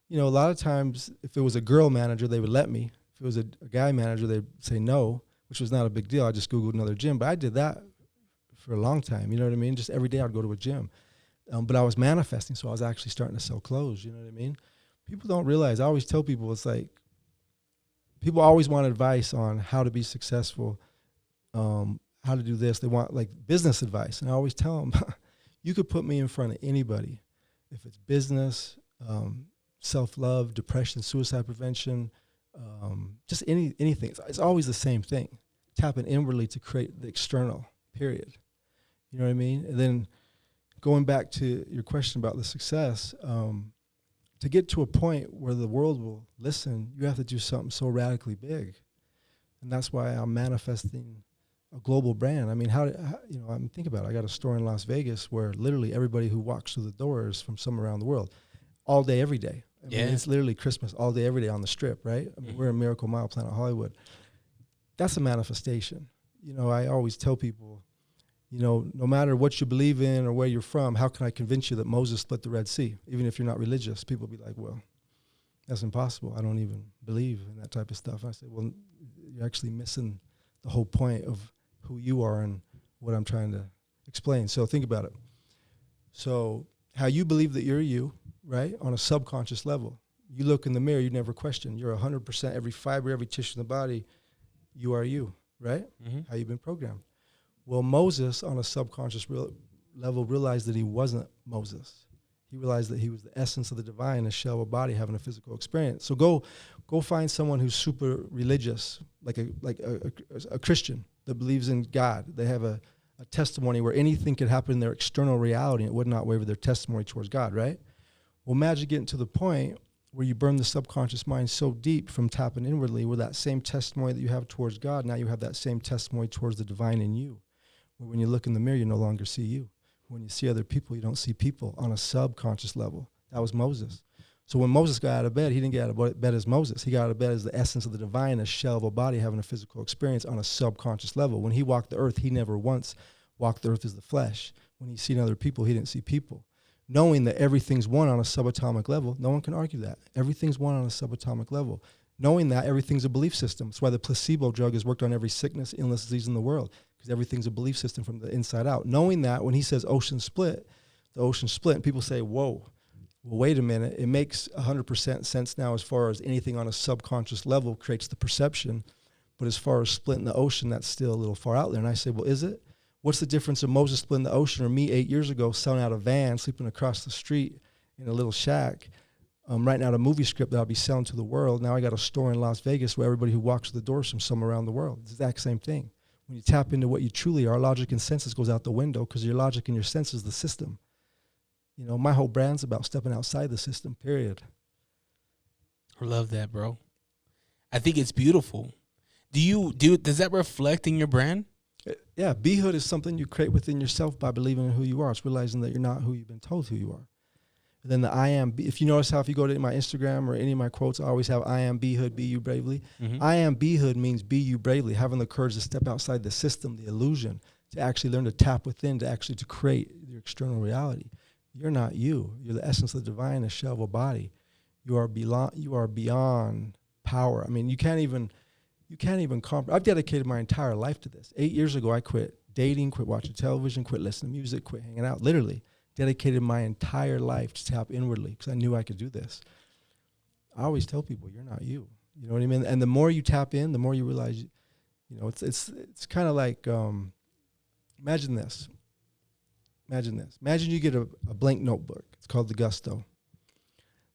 You know, a lot of times if it was a girl manager, they would let me. If it was a guy manager, they'd say no, which was not a big deal. I just Googled another gym. But I did that for a long time, you know what I mean? Just every day I'd go to a gym. But I was manifesting, so I was actually starting to sell clothes, you know what I mean? People don't realize, I always tell people, it's like, people always want advice on how to be successful, how to do this. They want like business advice. And I always tell them, you could put me in front of anybody. If it's business, self-love, depression, suicide prevention, just anything. It's always the same thing. Tapping inwardly to create the external, period. You know what I mean? And then going back to your question about the success, to get to a point where the world will listen, you have to do something so radically big. And that's why I'm manifesting a global brand. I mean, think about it. I got a store in Las Vegas where literally everybody who walks through the door is from somewhere around the world, all day, every day. I mean, it's literally Christmas all day, every day on the Strip, right? I mean, we're in Miracle Mile, Planet Hollywood. That's a manifestation. You know, I always tell people, you know, no matter what you believe in or where you're from, how can I convince you that Moses split the Red Sea? Even if you're not religious, people be like, well, that's impossible. I don't even believe in that type of stuff. I say, well, you're actually missing the whole point of who you are and what I'm trying to explain. So think about it. So how you believe that you're you, right, on a subconscious level. You look in the mirror, you never question. You're 100%, every fiber, every tissue in the body, you are you, right? Mm-hmm. How you've been programmed. Well, Moses, on a subconscious level, realized that he wasn't Moses. He realized that he was the essence of the divine, a shell of a body, having a physical experience. So go find someone who's super religious, like a Christian that believes in God. They have a testimony where anything could happen in their external reality and it would not waver their testimony towards God, right? Well, imagine getting to the point where you burn the subconscious mind so deep from tapping inwardly, where that same testimony that you have towards God, now you have that same testimony towards the divine in you. Where when you look in the mirror, you no longer see you. When you see other people, you don't see people on a subconscious level. That was Moses. So when Moses got out of bed, he didn't get out of bed as Moses. He got out of bed as the essence of the divine, a shell of a body having a physical experience on a subconscious level. When he walked the earth, he never once walked the earth as the flesh. When he seen other people, he didn't see people. Knowing that everything's one on a subatomic level, no one can argue that. Everything's one on a subatomic level. Knowing that everything's a belief system. That's why the placebo drug has worked on every sickness, illness, disease in the world, because everything's a belief system from the inside out. Knowing that when he says ocean split, the ocean split, and people say, whoa, well, wait a minute. It makes 100% sense now as far as anything on a subconscious level creates the perception. But as far as splitting the ocean, that's still a little far out there. And I say, well, is it? What's the difference of Moses splitting the ocean or me 8 years ago selling out a van, sleeping across the street in a little shack, writing out a movie script that I'll be selling to the world. Now I got a store in Las Vegas where everybody who walks through the door is from somewhere around the world. It's the exact same thing. When you tap into what you truly are, logic and senses goes out the window because your logic and your sense is the system. You know, my whole brand's about stepping outside the system, period. I love that, bro. I think it's beautiful. Does that reflect in your brand? Yeah, behood is something you create within yourself by believing in who you are. It's realizing that you're not who you've been told who you are. And then the I am, if you notice how if you go to my Instagram or any of my quotes, I always have I am behood, be you bravely. Mm-hmm. I am behood means be you bravely, having the courage to step outside the system, the illusion, to actually learn to tap within, to create your external reality. You're not you. You're the essence of the divine, a shell of a body. You are beyond power. I mean, you can't even I've dedicated my entire life to this. 8 years ago, I quit dating, quit watching television, quit listening to music, quit hanging out. Literally dedicated my entire life to tap inwardly because I knew I could do this. I always tell people, you're not you. You know what I mean? And the more you tap in, the more you realize, you know, it's kind of like, imagine this. Imagine you get a blank notebook. It's called the gusto.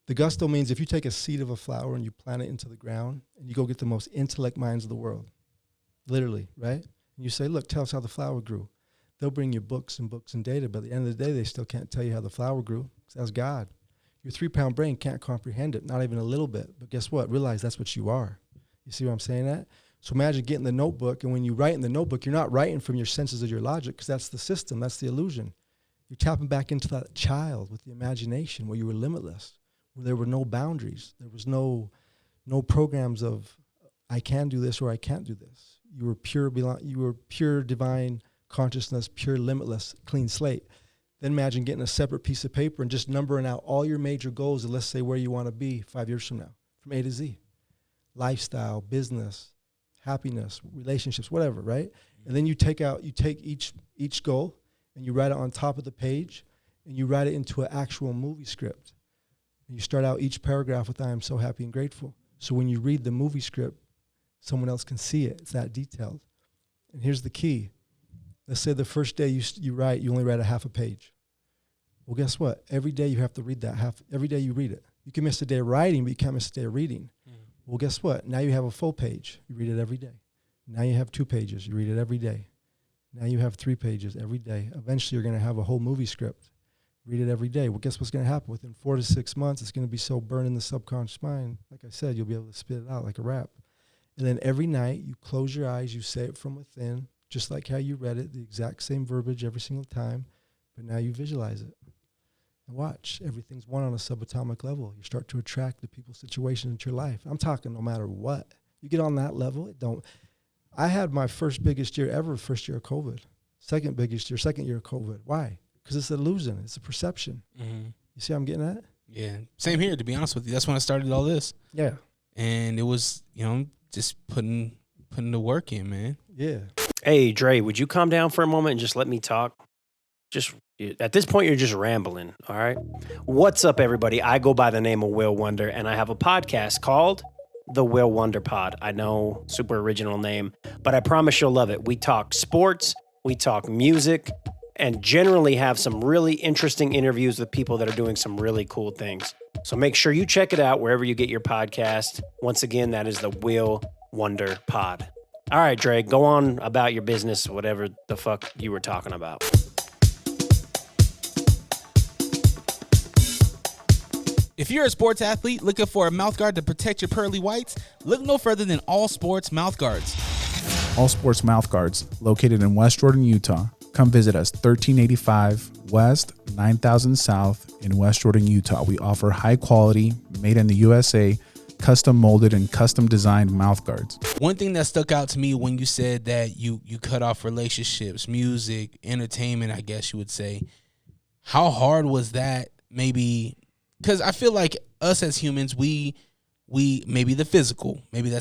The gusto means if you take a seed of a flower and you plant it into the ground and you go get the most intellect minds of the world, literally, right? And you say, look, tell us how the flower grew. They'll bring you books and data, but at the end of the day, they still can't tell you how the flower grew because that's God. Your 3-pound brain can't comprehend it, not even a little bit. But guess what? Realize that's what you are. You see what I'm saying that? So imagine getting the notebook, and when you write in the notebook, you're not writing from your senses or your logic because that's the system, that's the illusion. You're tapping back into that child with the imagination where you were limitless, where there were no boundaries. There was no programs of I can do this or I can't do this. You were pure divine consciousness, pure limitless, clean slate. Then imagine getting a separate piece of paper and just numbering out all your major goals and let's say where you want to be 5 years from now, from A to Z. Lifestyle, business, happiness, relationships, whatever, right? And then you take each goal and you write it on top of the page and you write it into an actual movie script. And you start out each paragraph with I am so happy and grateful. So when you read the movie script, someone else can see it. It's that detailed. And here's the key. Let's say the first day you write, you only write a half a page. Well, guess what? Every day you have to read that half. Every day you read it. You can miss a day of writing, but you can't miss a day of reading. Well, guess what? Now you have a full page. You read it every day. Now you have 2 pages. You read it every day. Now you have 3 pages every day. Eventually, you're going to have a whole movie script. Read it every day. Well, guess what's going to happen? Within 4 to 6 months, it's going to be so burned in the subconscious mind. Like I said, you'll be able to spit it out like a rap. And then every night, you close your eyes, you say it from within, just like how you read it, the exact same verbiage every single time, but now you visualize it. And watch, everything's one on a subatomic level. You start to attract the people, situations into your life. I'm talking no matter what. You get on that level, I had my first biggest year ever, first year of COVID. Second biggest year, second year of COVID. Why? Because it's an illusion. It's a perception. Mm-hmm. You see how I'm getting at? Yeah. Same here, to be honest with you. That's when I started all this. Yeah. And it was, just putting the work in, man. Yeah. Hey, Dre, would you calm down for a moment and just let me talk? Just at this point, you're just rambling, all right? What's up, everybody? I go by the name of Will Wonder, and I have a podcast called The Will Wonder Pod. I know, super original name, but I promise you'll love it. We talk sports, we talk music, and generally have some really interesting interviews with people that are doing some really cool things. So make sure you check it out wherever you get your podcast. Once again, that is The Will Wonder Pod. All right, Dre, go on about your business, whatever the fuck you were talking about. If you're a sports athlete looking for a mouthguard to protect your pearly whites, look no further than All Sports Mouthguards. All Sports Mouthguards, located in West Jordan, Utah. Come visit us, 1385 West, 9000 South in West Jordan, Utah. We offer high quality, made in the USA, custom molded and custom designed mouthguards. One thing that stuck out to me when you said that you cut off relationships, music, entertainment, I guess you would say. How hard was that maybe? Because I feel like us as humans, we maybe maybe that's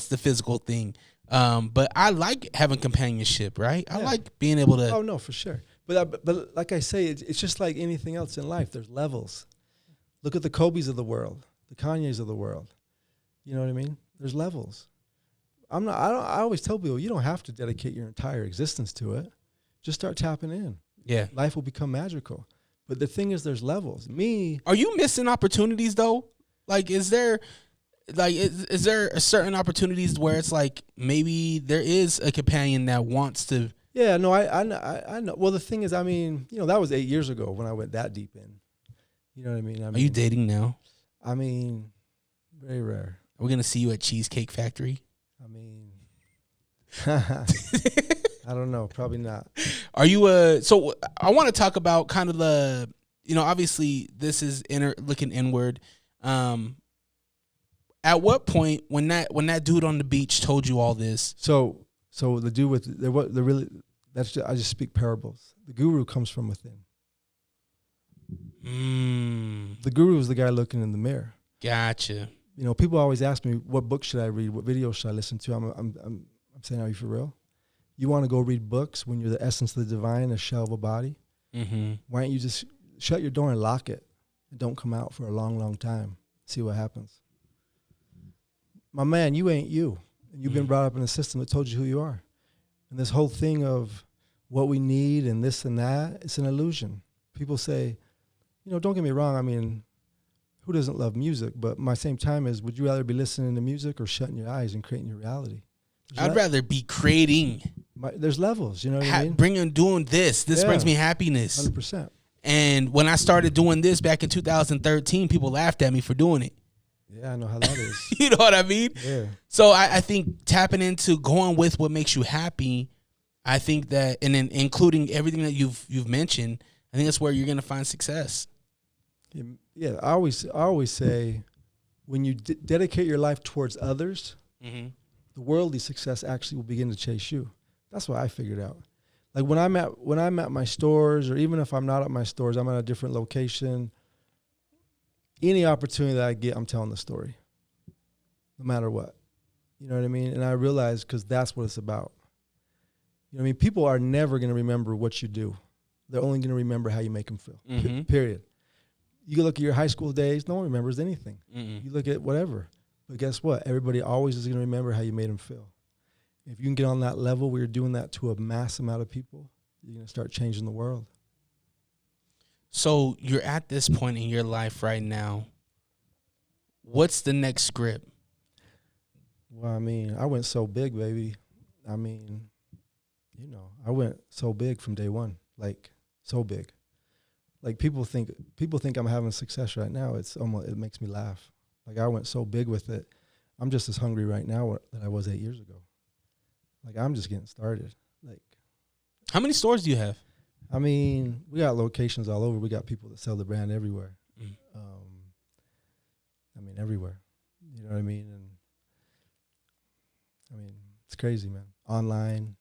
the physical thing. But I like having companionship, right? I like being able to. Oh no, for sure. But like I say, it's just like anything else in life. There's levels. Look at the Kobes of the world, the Kanyes of the world. You know what I mean? There's levels. I always tell people you don't have to dedicate your entire existence to it. Just start tapping in. Yeah, life will become magical. But the thing is, there's levels. Are you missing opportunities though? Like, is there a certain opportunities where it's like maybe there is a companion that wants to? Yeah, no, I know. Well, the thing is, I mean, that was 8 years ago when I went that deep in. You know what I mean? Are you dating now? I mean, very rare. Are we gonna see you at Cheesecake Factory? I mean, I don't know. Probably not. Are you so I want to talk about kind of the, obviously this is looking inward. At what point when that dude on the beach told you all this? So the dude I just speak parables. The guru comes from within. The guru is the guy looking in the mirror. Gotcha. People always ask me, what book should I read? What video should I listen to? I'm saying, are you for real? You want to go read books when you're the essence of the divine, a shell of a body? Mm-hmm. Why don't you just shut your door and lock it and don't come out for a long, long time? See what happens. My man, you ain't you. And you've been brought up in a system that told you who you are. And this whole thing of what we need and this and that, it's an illusion. People say, don't get me wrong, I mean, who doesn't love music? But my same time is, would you rather be listening to music or shutting your eyes and creating your reality? I'd rather be creating. There's levels, you know what I mean? Doing this. This brings me happiness. 100%. And when I started doing this back in 2013, people laughed at me for doing it. Yeah, I know how that is. You know what I mean? Yeah. So I think tapping into going with what makes you happy, I think that, and then including everything that you've mentioned, I think that's where you're going to find success. Yeah, I always say, when you dedicate your life towards others, the worldly success actually will begin to chase you. That's what I figured out. Like when I'm at my stores, or even if I'm not at my stores, I'm at a different location. Any opportunity that I get, I'm telling the story, no matter what. You know what I mean? And I realize, because that's what it's about. You know what I mean? People are never going to remember what you do. They're only going to remember how you make them feel. Period. You look at your high school days, no one remembers anything. You look at whatever. But guess what? Everybody always is going to remember how you made them feel. If you can get on that level where you're doing that to a mass amount of people, you're going to start changing the world. So you're at this point in your life right now. What's the next script? Well, I mean, I went so big, baby. I mean, you know, I went so big from day one, like so big. Like people think I'm having success right now. It makes me laugh. Like I went so big with it. I'm just as hungry right now that I was 8 years ago. Like I'm just getting started. Like, how many stores do you have? I mean, we got locations all over. We got people that sell the brand everywhere. I mean, everywhere. You know what I mean? And I mean, it's crazy, man. Online,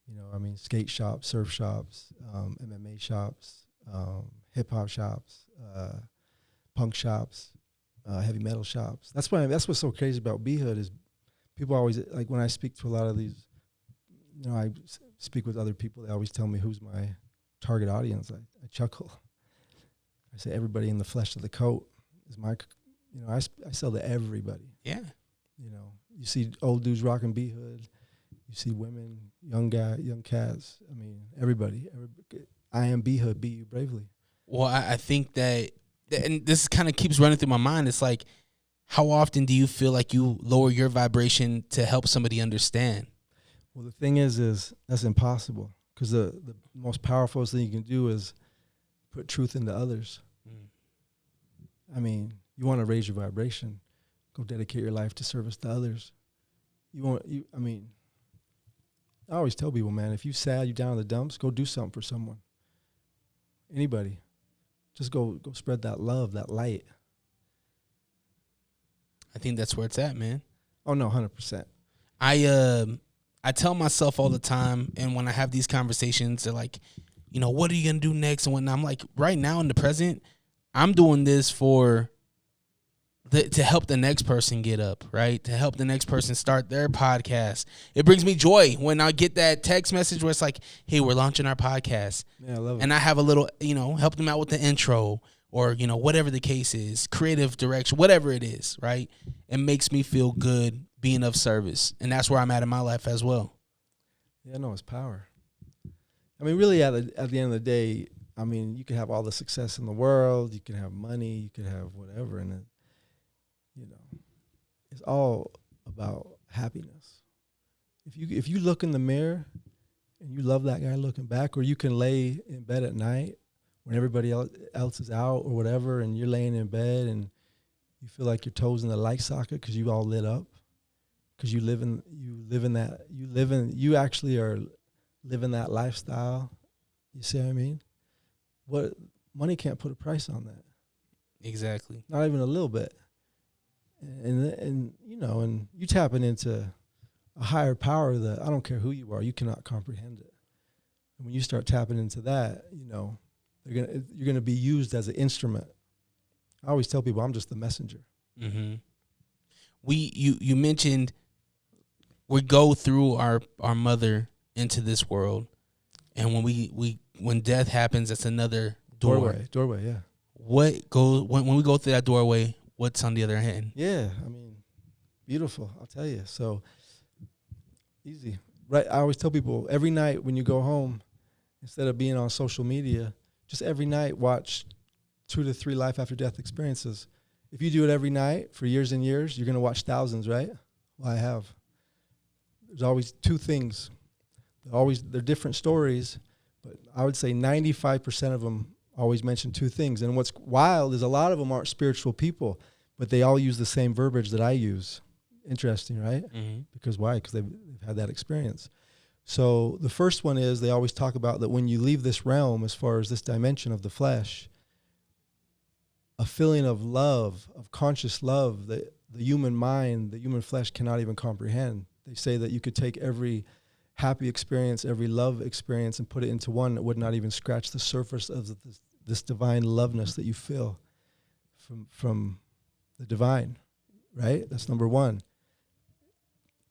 you know, I mean, skate shops, surf shops, MMA shops, hip hop shops, punk shops, heavy metal shops. That's what's so crazy about B-Hood is people always, like when I speak to a lot of these, you know, I speak with other people, they always tell me who's my target audience. I chuckle. I say everybody in the flesh of the coat is my, you know, I sell to everybody. Yeah. You know, you see old dudes rocking B-Hood. You see women, young cats. I mean, everybody. I am B-Hood, be you bravely. Well, I think that, and this kind of keeps running through my mind. It's like, how often do you feel like you lower your vibration to help somebody understand? Well, the thing is that's impossible, because the most powerful thing you can do is put truth into others. I mean, you want to raise your vibration, go dedicate your life to service to others. I mean, I always tell people, man, if you're sad, you're down in the dumps, go do something for someone. Anybody. Just go spread that love, that light. I think that's where it's at, man. Oh, no, 100%. I tell myself all the time, and when I have these conversations, they're like, you know, what are you going to do next and whatnot? I'm like, right now in the present, I'm doing this to help the next person get up, right? To help the next person start their podcast. It brings me joy when I get that text message where it's like, hey, we're launching our podcast. Yeah, I love it. And I have a little, you know, help them out with the intro or, you know, whatever the case is, creative direction, whatever it is, right? It makes me feel good being of service. And that's where I'm at in my life as well. Yeah, no, it's power. I mean, really, at the end of the day, I mean, you can have all the success in the world, you can have money, you can have whatever, and it, you know, it's all about happiness. If you look in the mirror and you love that guy looking back, or you can lay in bed at night when everybody else is out or whatever, and you're laying in bed and you feel like your toes in the light socket because you all lit up, because you actually are living that lifestyle. You see what I mean? What money can't put a price on that. Exactly. Not even a little bit. And you know, and you tapping into a higher power that I don't care who you are, you cannot comprehend it. And when you start tapping into that, you know, you're gonna be used as an instrument. I always tell people I'm just the messenger. Mm-hmm. You mentioned we go through our mother into this world, and when death happens, that's another doorway, yeah. When we go through that doorway, what's on the other hand? Yeah, I mean, beautiful, I'll tell you. So easy, right? I always tell people every night when you go home, instead of being on social media, just every night watch 2 to 3 life after death experiences. If you do it every night for years and years, you're going to watch thousands, right? Well, I have. There's always 2 things. They're different stories, but I would say 95% of them always mention 2 things. And what's wild is a lot of them aren't spiritual people, but they all use the same verbiage that I use. Interesting, right? Mm-hmm. Because why? Because they've had that experience. So the first one is they always talk about that when you leave this realm, as far as this dimension of the flesh, a feeling of love, of conscious love that the human mind, the human flesh cannot even comprehend. They say that you could take every happy experience, every love experience, and put it into one that would not even scratch the surface of this divine loveness that you feel from the divine, right? That's number one.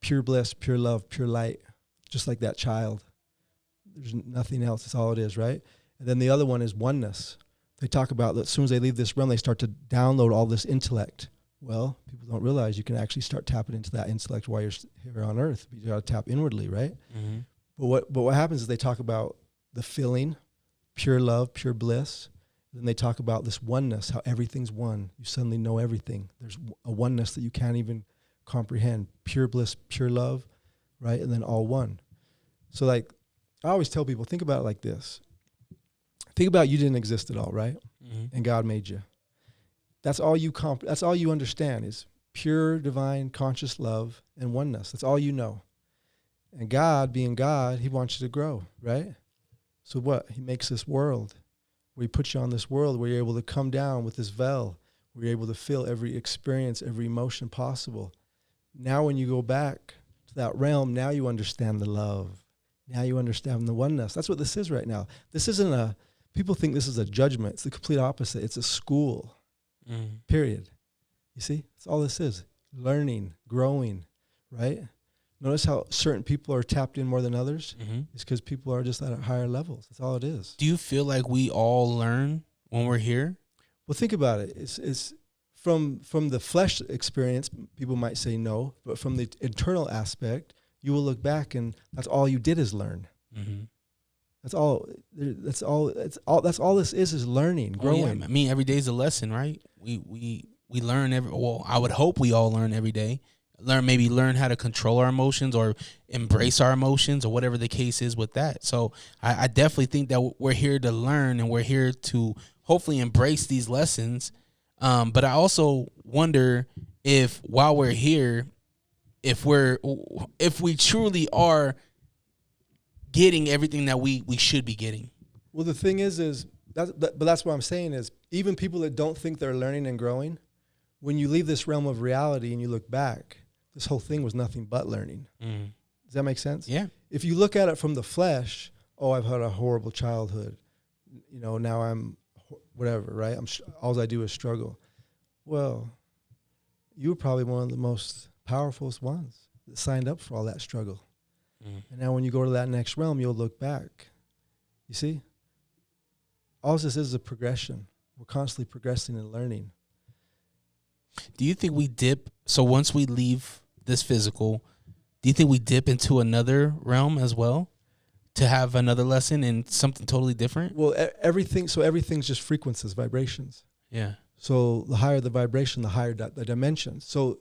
Pure bliss, pure love, pure light, just like that child. There's nothing else. That's all it is, right? And then the other one is oneness. They talk about that as soon as they leave this realm, they start to download all this intellect. Well, people don't realize you can actually start tapping into that intellect while you're here on earth. But you got to tap inwardly, right? Mm-hmm. But what happens is they talk about the feeling, pure love, pure bliss. Then they talk about this oneness, how everything's one. You suddenly know everything. There's a oneness that you can't even comprehend. Pure bliss, pure love, right? And then all one. So like, I always tell people, think about it like this. Think about you didn't exist at all, right? Mm-hmm. And God made you. That's all you that's all you understand is pure, divine, conscious love and oneness. That's all you know. And God, being God, he wants you to grow, right? So what? He makes this world where he puts you on this world where you're able to come down with this veil, where you're able to feel every experience, every emotion possible. Now when you go back to that realm, now you understand the love. Now you understand the oneness. That's what this is right now. This isn't people think this is a judgment. It's the complete opposite. It's a school, period. You see? That's all this is. Learning, growing, right? Notice how certain people are tapped in more than others? Mm-hmm. It's because people are just at higher levels. That's all it is. Do you feel like we all learn when we're here? Well, think about it. It's from the flesh experience, people might say no, but from the internal aspect, you will look back and that's all you did is learn. Mm-hmm. That's all this is learning, growing. Oh, yeah. I mean, every day is a lesson, right? We learn I would hope we all learn every day. Learn how to control our emotions or embrace our emotions or whatever the case is with that. So I definitely think that we're here to learn and we're here to hopefully embrace these lessons. But I also wonder if while we're here, if we truly are getting everything that we should be getting. Well, the thing is that's what I'm saying is even people that don't think they're learning and growing, when you leave this realm of reality and you look back, this whole thing was nothing but learning. Mm. Does that make sense? Yeah. If you look at it from the flesh, I've had a horrible childhood. Now I'm whatever, right? All I do is struggle. Well, you were probably one of the most powerful ones that signed up for all that struggle. Mm. And now when you go to that next realm, you'll look back. You see? All this is a progression. We're constantly progressing and learning. Do you think we dip? So once we leave this physical, do you think we dip into another realm as well to have another lesson and something totally different? Well, everything's just frequencies, vibrations. Yeah. So the higher the vibration, the higher the dimension. So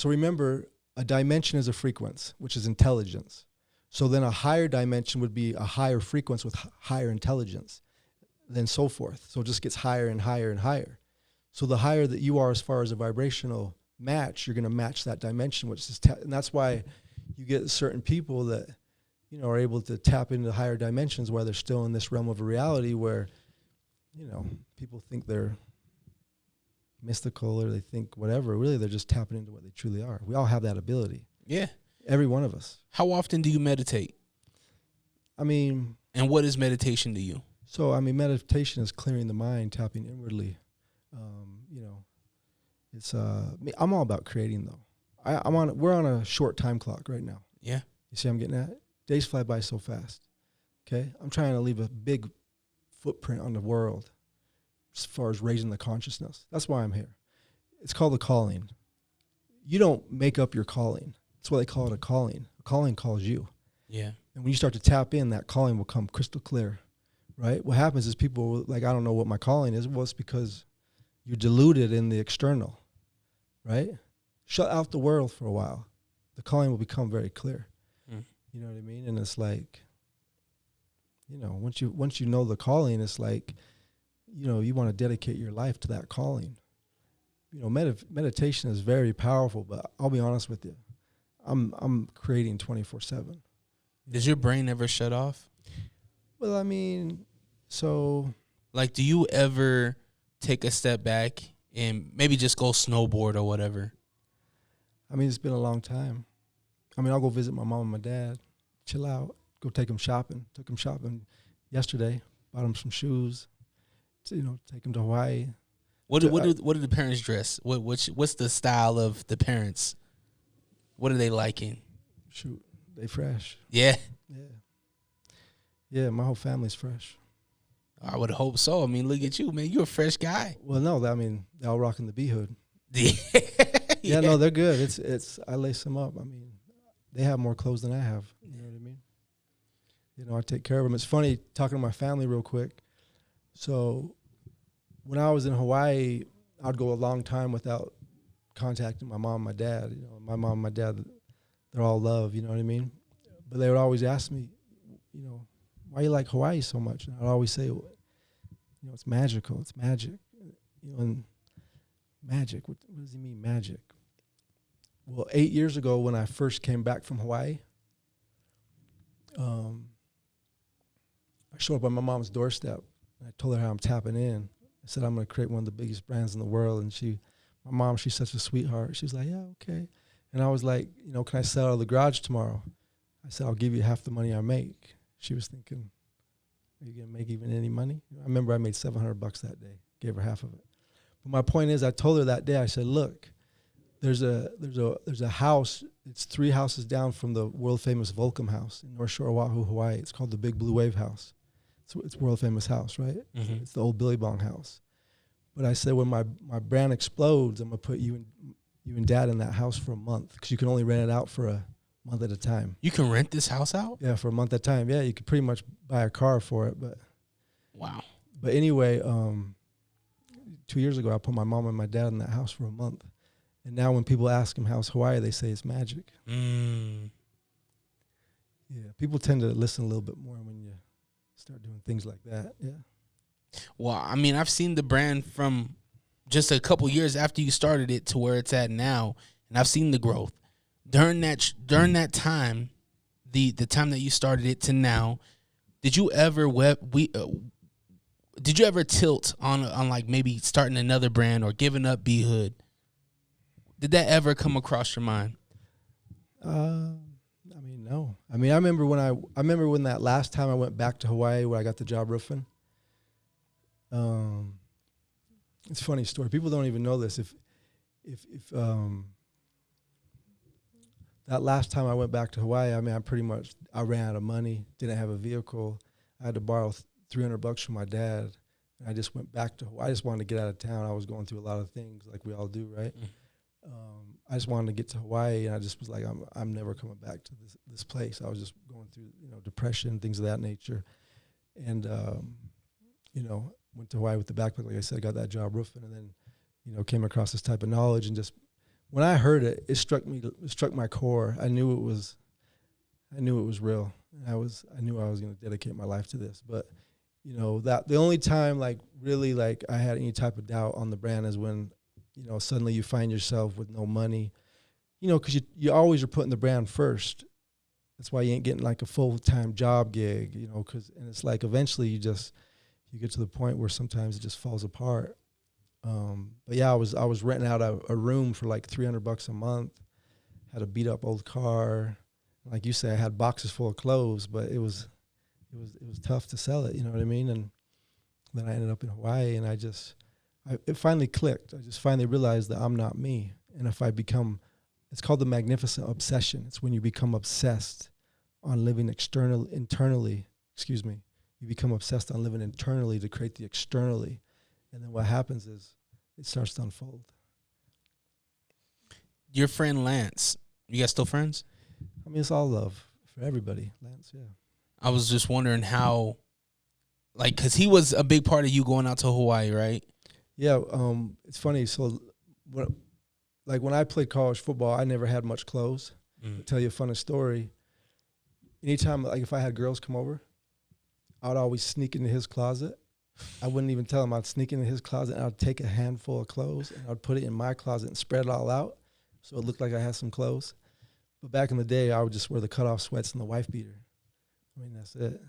remember, a dimension is a frequency, which is intelligence. So then a higher dimension would be a higher frequency with higher intelligence, then so forth. So it just gets higher and higher and higher. So the higher that you are as far as a vibrational match, you're going to match that dimension, which is and that's why you get certain people that are able to tap into higher dimensions while they're still in this realm of reality where people think they're mystical or they think whatever. Really, they're just tapping into what they truly are. We all have that ability. Yeah, every one of us. How often do you meditate? And what is meditation to you? So meditation is clearing the mind, tapping inwardly. It's I'm all about creating though. We're on a short time clock right now. Yeah. You see I'm getting at? Days fly by so fast. Okay? I'm trying to leave a big footprint on the world as far as raising the consciousness. That's why I'm here. It's called a calling. You don't make up your calling. That's why they call it a calling. A calling calls you. Yeah. And when you start to tap in, that calling will come crystal clear. Right? What happens is people I don't know what my calling is. Well, it's because you're deluded in the external, right? Shut out the world for a while. The calling will become very clear. Mm. You know what I mean? And it's like, once you know the calling, it's like, you want to dedicate your life to that calling. Meditation is very powerful, but I'll be honest with you. I'm creating 24/7. Does your brain ever shut off? Well, I mean, so Like, do you ever take a step back and maybe just go snowboard or whatever? I mean, it's been a long time. I mean, I'll go visit my mom and my dad, chill out, go take them shopping. Took them shopping yesterday, bought them some shoes, take them to Hawaii. What do the parents dress? What's the style of the parents? What are they liking? Shoot, they fresh. Yeah, Yeah, my whole family's fresh. I would hope so. I mean, look at you, man. You're a fresh guy. Well, no, I mean, they're all rocking the B hood. Yeah, Yeah, no, they're good. It's I lace them up. I mean, they have more clothes than I have. You know what I mean? I take care of them. It's funny talking to my family real quick. So when I was in Hawaii, I'd go a long time without contacting my mom and my dad. My mom and my dad, they're all love, you know what I mean? But they would always ask me, why you like Hawaii so much? And I'd always say, it's magical. It's magic. And magic, what does he mean, magic? Well, 8 years ago when I first came back from Hawaii, I showed up on my mom's doorstep. And I told her how I'm tapping in. I said, I'm going to create one of the biggest brands in the world. And my mom, she's such a sweetheart. She's like, yeah, okay. And I was like, can I sell out of the garage tomorrow? I said, I'll give you half the money I make. She was thinking, are you going to make even any money? I remember I made $700 that day, gave her half of it. But my point is, I told her that day, I said, look, there's a house, it's 3 houses down from the world famous Volcom House in North Shore, Oahu, Hawaii. It's called the Big Blue Wave House. It's a world famous house, right? Mm-hmm. It's the old Billy Bong house. But I said, when my brand explodes, I'm going to put you and Dad in that house for a month, because you can only rent it out for a month at a time. You can rent this house out? Yeah, for a month at a time. Yeah, you could pretty much buy a car for it. But Wow. But anyway, 2 years ago, I put my mom and my dad in that house for a month. And now when people ask them how's Hawaii, they say it's magic. Mm. Yeah, people tend to listen a little bit more when you start doing things like that. Yeah. Well, I mean, I've seen the brand from just a couple years after you started it to where it's at now, and I've seen the growth. During that time, the time that you started it to now, did you ever tilt on like maybe starting another brand or giving up B Hood? Did that ever come across your mind? I mean, no. I mean, I remember when that last time I went back to Hawaii where I got the job roofing. It's a funny story. People don't even know this. If that last time I went back to Hawaii, I mean, I ran out of money, didn't have a vehicle. I had to borrow $300 from my dad. And I just went back to Hawaii. I just wanted to get out of town. I was going through a lot of things like we all do, right? Mm. I just wanted to get to Hawaii, and I just was like, I'm never coming back to this place. I was just going through, depression, things of that nature. And, went to Hawaii with the backpack. Like I said, I got that job roofing, and then, came across this type of knowledge, and just when I heard it, it struck my core. I knew it was real. And I knew I was going to dedicate my life to this. But, that the only time I had any type of doubt on the brand is when, suddenly you find yourself with no money, because you always are putting the brand first. That's why you ain't getting like a full-time job gig, and it's like eventually you get to the point where sometimes it just falls apart. But yeah, I was renting out a room for like $300 a month, had a beat up old car. Like you say, I had boxes full of clothes, but it was tough to sell it. You know what I mean? And then I ended up in Hawaii, and it finally clicked. I just finally realized that I'm not me. And if it's called the magnificent obsession. It's when you become obsessed on living internally. You become obsessed on living internally to create the externally. And then what happens is it starts to unfold. Your friend Lance, you guys still friends? I mean, it's all love for everybody, Lance, yeah. I was just wondering how, because he was a big part of you going out to Hawaii, right? Yeah, it's funny. So, when I played college football, I never had much clothes. Mm. I'll tell you a funny story. Anytime, if I had girls come over, I would always sneak into his closet. I wouldn't even tell him. I'd sneak into his closet, and I'd take a handful of clothes, and I'd put it in my closet and spread it all out so it looked like I had some clothes. But back in the day, I would just wear the cutoff sweats and the wife beater. I mean, that's it.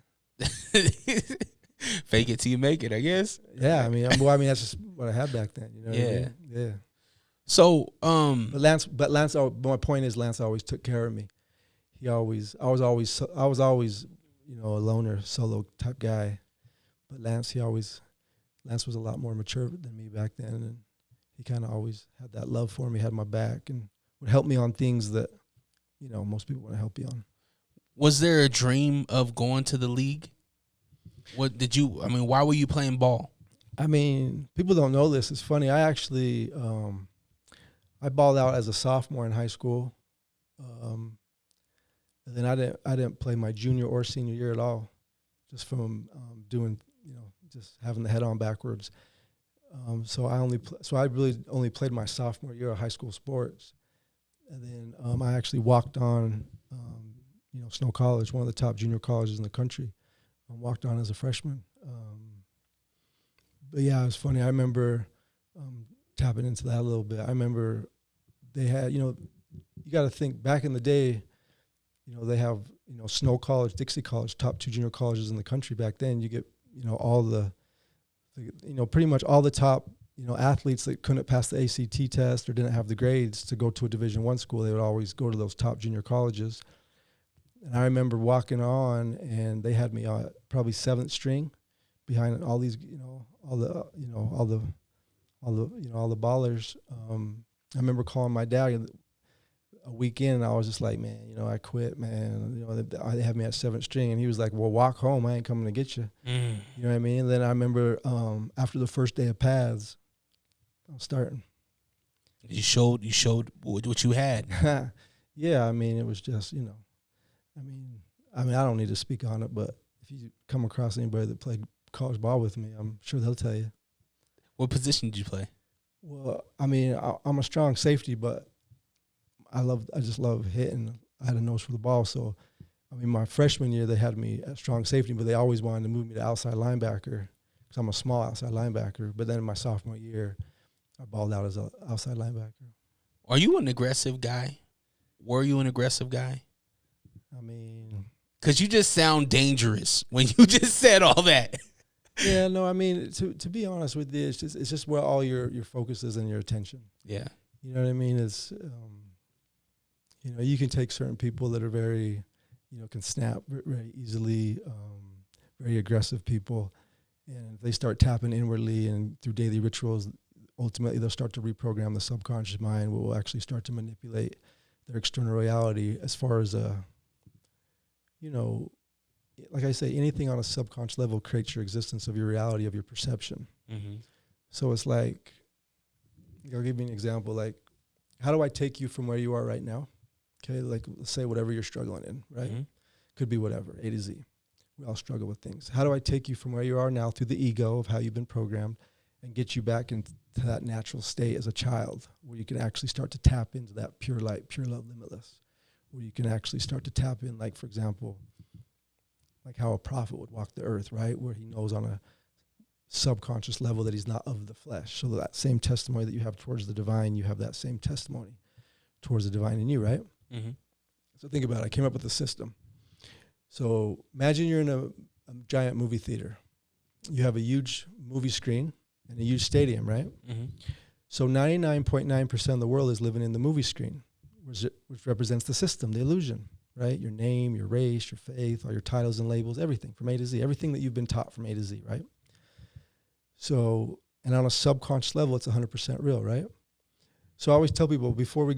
Fake it till you make it, I guess. Yeah, I mean, that's just what I had back then. You know what I mean? Yeah. So, But Lance, my point is, Lance always took care of me. I was always, you know, a loner, solo type guy. But Lance was a lot more mature than me back then, and he kind of always had that love for me, had my back, and would help me on things that, you know, most people want to help you on. Was there a dream of going to the league? Why were you playing ball? I mean, people don't know this. It's funny. I actually, I balled out as a sophomore in high school. And then I didn't play my junior or senior year at all, just from doing, you know, just having the head on backwards. So I really only played my sophomore year of high school sports. And then I actually walked on, you know, Snow College, one of the top junior colleges in the country. I walked on as a freshman. But yeah, it was funny. I remember tapping into that a little bit. I remember they had, you know, you got to think back in the day, you know, they have, you know, Snow College, Dixie College, top 2 junior colleges in the country. Back then, you get, you know, all the you know, pretty much all the top, you know, athletes that couldn't pass the ACT test or didn't have the grades to go to a Division I school. They would always go to those top junior colleges. And I remember walking on, and they had me probably 7th string behind all these, you know, all the ballers. I remember calling my dad a week in, and I was just like, man, you know, I quit, man. You know, they had me at 7th string, and he was like, well, walk home. I ain't coming to get you. You know what I mean? And then I remember after the first day of pads, I was starting. You showed what you had. Yeah, I mean, it was just, you know, I mean, I don't need to speak on it, but if you come across anybody that played college ball with me, I'm sure they'll tell you. What position did you play? Well, I mean, I'm a strong safety, but I just love hitting. I had a nose for the ball, so I mean, my freshman year they had me at strong safety, but they always wanted to move me to outside linebacker because I'm a small outside linebacker. But then in my sophomore year, I balled out as an outside linebacker. Are you an aggressive guy? Were you an aggressive guy? I mean, because you just sound dangerous when you just said all that. Yeah, no, I mean, to be honest with you, it's just where all your focus is and your attention. Yeah. You know what I mean? It's, you know, you can take certain people that are very, you know, can snap very easily, very aggressive people, and if they start tapping inwardly and through daily rituals, ultimately they'll start to reprogram the subconscious mind, which will actually start to manipulate their external reality as far as, you know, like I say, anything on a subconscious level creates your existence of your reality, of your perception. Mm-hmm. So it's like, I'll give you an example. Like, how do I take you from where you are right now? Okay, like let's say whatever you're struggling in, right? Mm-hmm. Could be whatever, A to Z. We all struggle with things. How do I take you from where you are now through the ego of how you've been programmed and get you back into that natural state as a child where you can actually start to tap into that pure light, pure love, limitless, where you can actually start to tap in, like, for example, like how a prophet would walk the earth, right? Where he knows on a subconscious level that he's not of the flesh. So that same testimony that you have towards the divine, you have that same testimony towards the divine in you, right? Mm-hmm. So think about it. I came up with a system. So imagine you're in a giant movie theater. You have a huge movie screen and a huge stadium, right? Mm-hmm. So 99.9% of the world is living in the movie screen, which represents the system, the illusion, right? Your name, your race, your faith, all your titles and labels, everything from A to Z, everything that you've been taught from A to Z, right? So, and on a subconscious level, it's 100% real, right? So I always tell people before we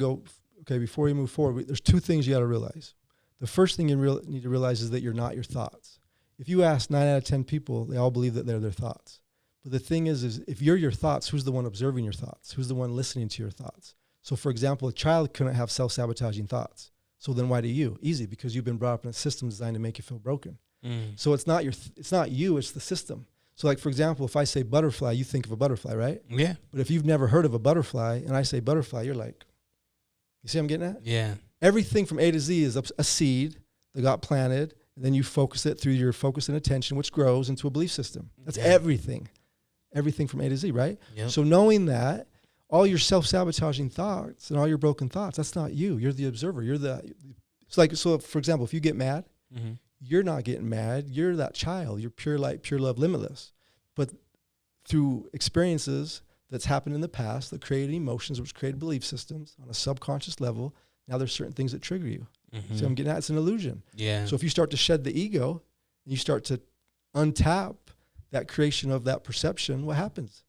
move forward, there's two things you got to realize. The first thing you need to realize is that you're not your thoughts. If you ask 9 out of 10 people, they all believe that they're their thoughts. But the thing is if you're your thoughts, who's the one observing your thoughts? Who's the one listening to your thoughts? So for example, a child couldn't have self-sabotaging thoughts. So then why do you? Easy, because you've been brought up in a system designed to make you feel broken. So it's not you, it's the system. So like, for example, if I say butterfly, you think of a butterfly, right? Yeah. But if you've never heard of a butterfly and I say butterfly, you're like, you see what I'm getting at? Yeah. Everything from A to Z is a seed that got planted, and then you focus it through your focus and attention, which grows into a belief system. That's everything. Everything from A to Z, right? Yep. So knowing that, all your self-sabotaging thoughts and all your broken thoughts, that's not you. You're the observer. So for example, if you get mad, mm-hmm. you're not getting mad. You're that child. You're pure light, pure love, limitless. But through experiences that's happened in the past that created emotions, which created belief systems on a subconscious level, now there's certain things that trigger you. Mm-hmm. So I'm getting at it's an illusion. Yeah. So if you start to shed the ego and you start to untap that creation of that perception, what happens?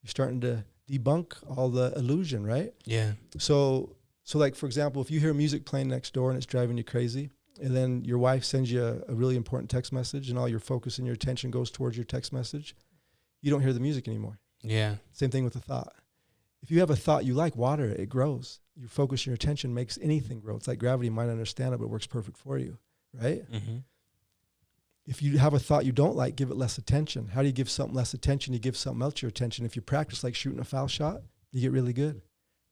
You're starting to debunk all the illusion, right? Yeah. So like, for example, if you hear music playing next door and it's driving you crazy, and then your wife sends you a really important text message and all your focus and your attention goes towards your text message, you don't hear the music anymore. Yeah. Same thing with a thought. If you have a thought you like, water it, it grows. Your focus and your attention makes anything grow. It's like gravity. You might understand it, but it works perfect for you, right? Mm-hmm. If you have a thought you don't like, give it less attention. How do you give something less attention? You give something else your attention. If you practice like shooting a foul shot, you get really good,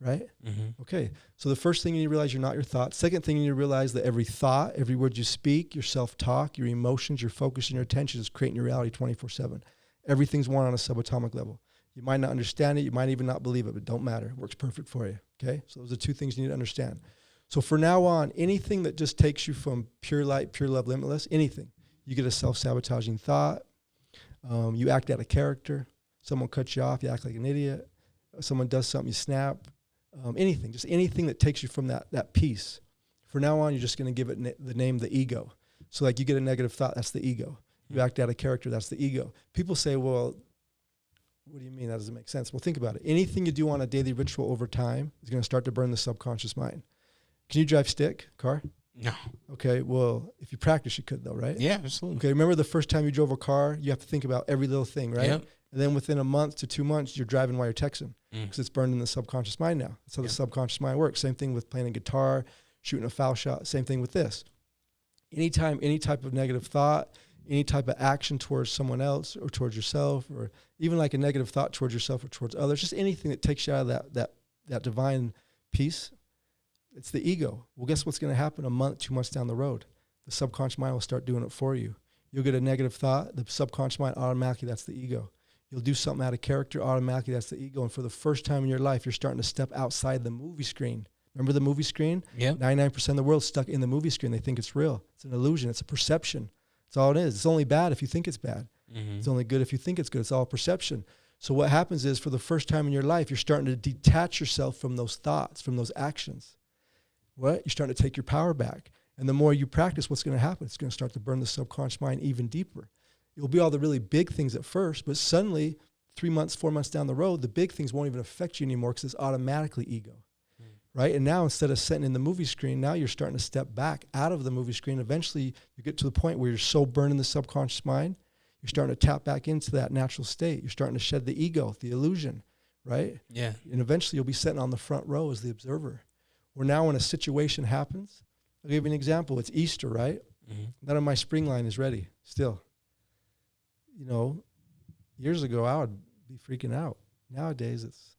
right? Mm-hmm. Okay, so the first thing you need to realize, you're not your thoughts. Second thing you need to realize that every thought, every word you speak, your self-talk, your emotions, your focus, and your attention is creating your reality 24/7. Everything's one on a subatomic level. You might not understand it, you might even not believe it, but don't matter. It works perfect for you, okay? So those are two things you need to understand. So for now on, anything that just takes you from pure light, pure love, limitless, anything. You get a self-sabotaging thought, you act out of character, someone cuts you off, you act like an idiot, someone does something, you snap, anything, just anything that takes you from that peace. For now on, you're just going to give it the name, the ego. So like you get a negative thought, that's the ego. You act out of character, that's the ego. People say, well, what do you mean? That doesn't make sense. Well, think about it. Anything you do on a daily ritual over time is going to start to burn the subconscious mind. Can you drive stick, car? No. Okay, well, if you practice, you could though, right? Yeah, absolutely. Okay, remember the first time you drove a car, you have to think about every little thing, right? Yep. And then within a month to 2 months, you're driving while you're texting because it's burned in the subconscious mind now. That's how the subconscious mind works. Same thing with playing a guitar, shooting a foul shot. Same thing with this. Anytime, any type of negative thought, any type of action towards someone else or towards yourself, or even like a negative thought towards yourself or towards others, just anything that takes you out of that divine peace, it's the ego. Well, guess what's going to happen a month, 2 months down the road? The subconscious mind will start doing it for you. You'll get a negative thought, the subconscious mind automatically, that's the ego. You'll do something out of character, automatically, that's the ego. And for the first time in your life, you're starting to step outside the movie screen. Remember the movie screen? Yep. 99% of the world's stuck in the movie screen. They think it's real. It's an illusion. It's a perception. That's all it is. It's only bad if you think it's bad. Mm-hmm. It's only good if you think it's good. It's all perception. So what happens is, for the first time in your life, you're starting to detach yourself from those thoughts, from those actions. What? You're starting to take your power back. And the more you practice, what's going to happen? It's going to start to burn the subconscious mind even deeper. It'll be all the really big things at first, but suddenly 3 months, 4 months down the road, the big things won't even affect you anymore because it's automatically ego. Right? And now instead of sitting in the movie screen, now you're starting to step back out of the movie screen. Eventually you get to the point where you're so burned in the subconscious mind, you're starting to tap back into that natural state. You're starting to shed the ego, the illusion, right? Yeah. And eventually you'll be sitting on the front row as the observer. Where now when a situation happens, I'll give you an example. It's Easter, right? Mm-hmm. None of my spring line is ready still. You know, years ago I would be freaking out. Nowadays it's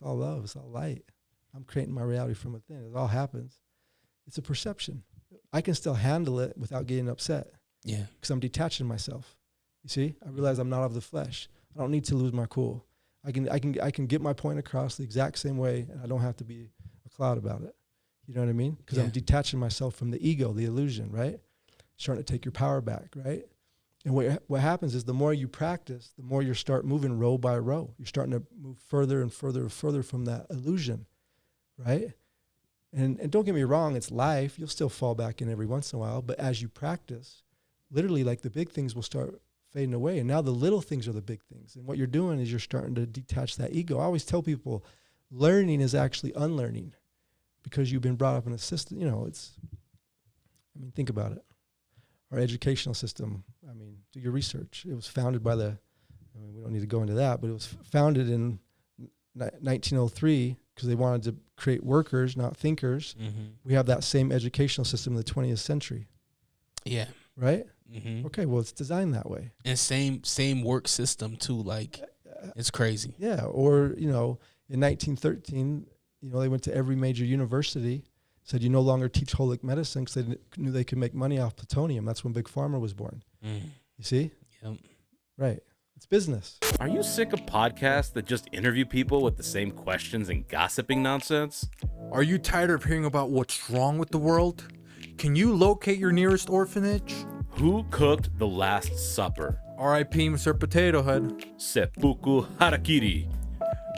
all love, it's all light. I'm creating my reality from within. It all happens. It's a perception. I can still handle it without getting upset. Yeah. Because I'm detaching myself. You see? I realize I'm not of the flesh. I don't need to lose my cool. I can get my point across the exact same way, and I don't have to be a cloud about it. You know what I mean? Because I'm detaching myself from the ego, the illusion, right? Starting to take your power back, right? And what happens is the more you practice, the more you start moving row by row. You're starting to move further and further and further from that illusion. Right? And don't get me wrong, it's life. You'll still fall back in every once in a while. But as you practice, literally like the big things will start fading away. And now the little things are the big things. And what you're doing is you're starting to detach that ego. I always tell people learning is actually unlearning because you've been brought up in a system. You know, think about it. Our educational system, do your research. It was founded by we don't need to go into that, but it was founded in 1903 because they wanted to create workers, not thinkers. Mm-hmm. We have that same educational system in the 20th century. Yeah. Right? Mm-hmm. Okay, well, it's designed that way. And same work system too. Like, it's crazy. Yeah. Or, in 1913, they went to every major university, said you no longer teach holistic medicine because they knew they could make money off plutonium. That's when Big Pharma was born. Mm. You see? Yep. Right. It's business. Are you sick of podcasts that just interview people with the same questions and gossiping nonsense? Are you tired of hearing about what's wrong with the world? Can you locate your nearest orphanage? Who cooked the Last Supper? R.I.P. Mr. Potato Head. Seppuku Harakiri.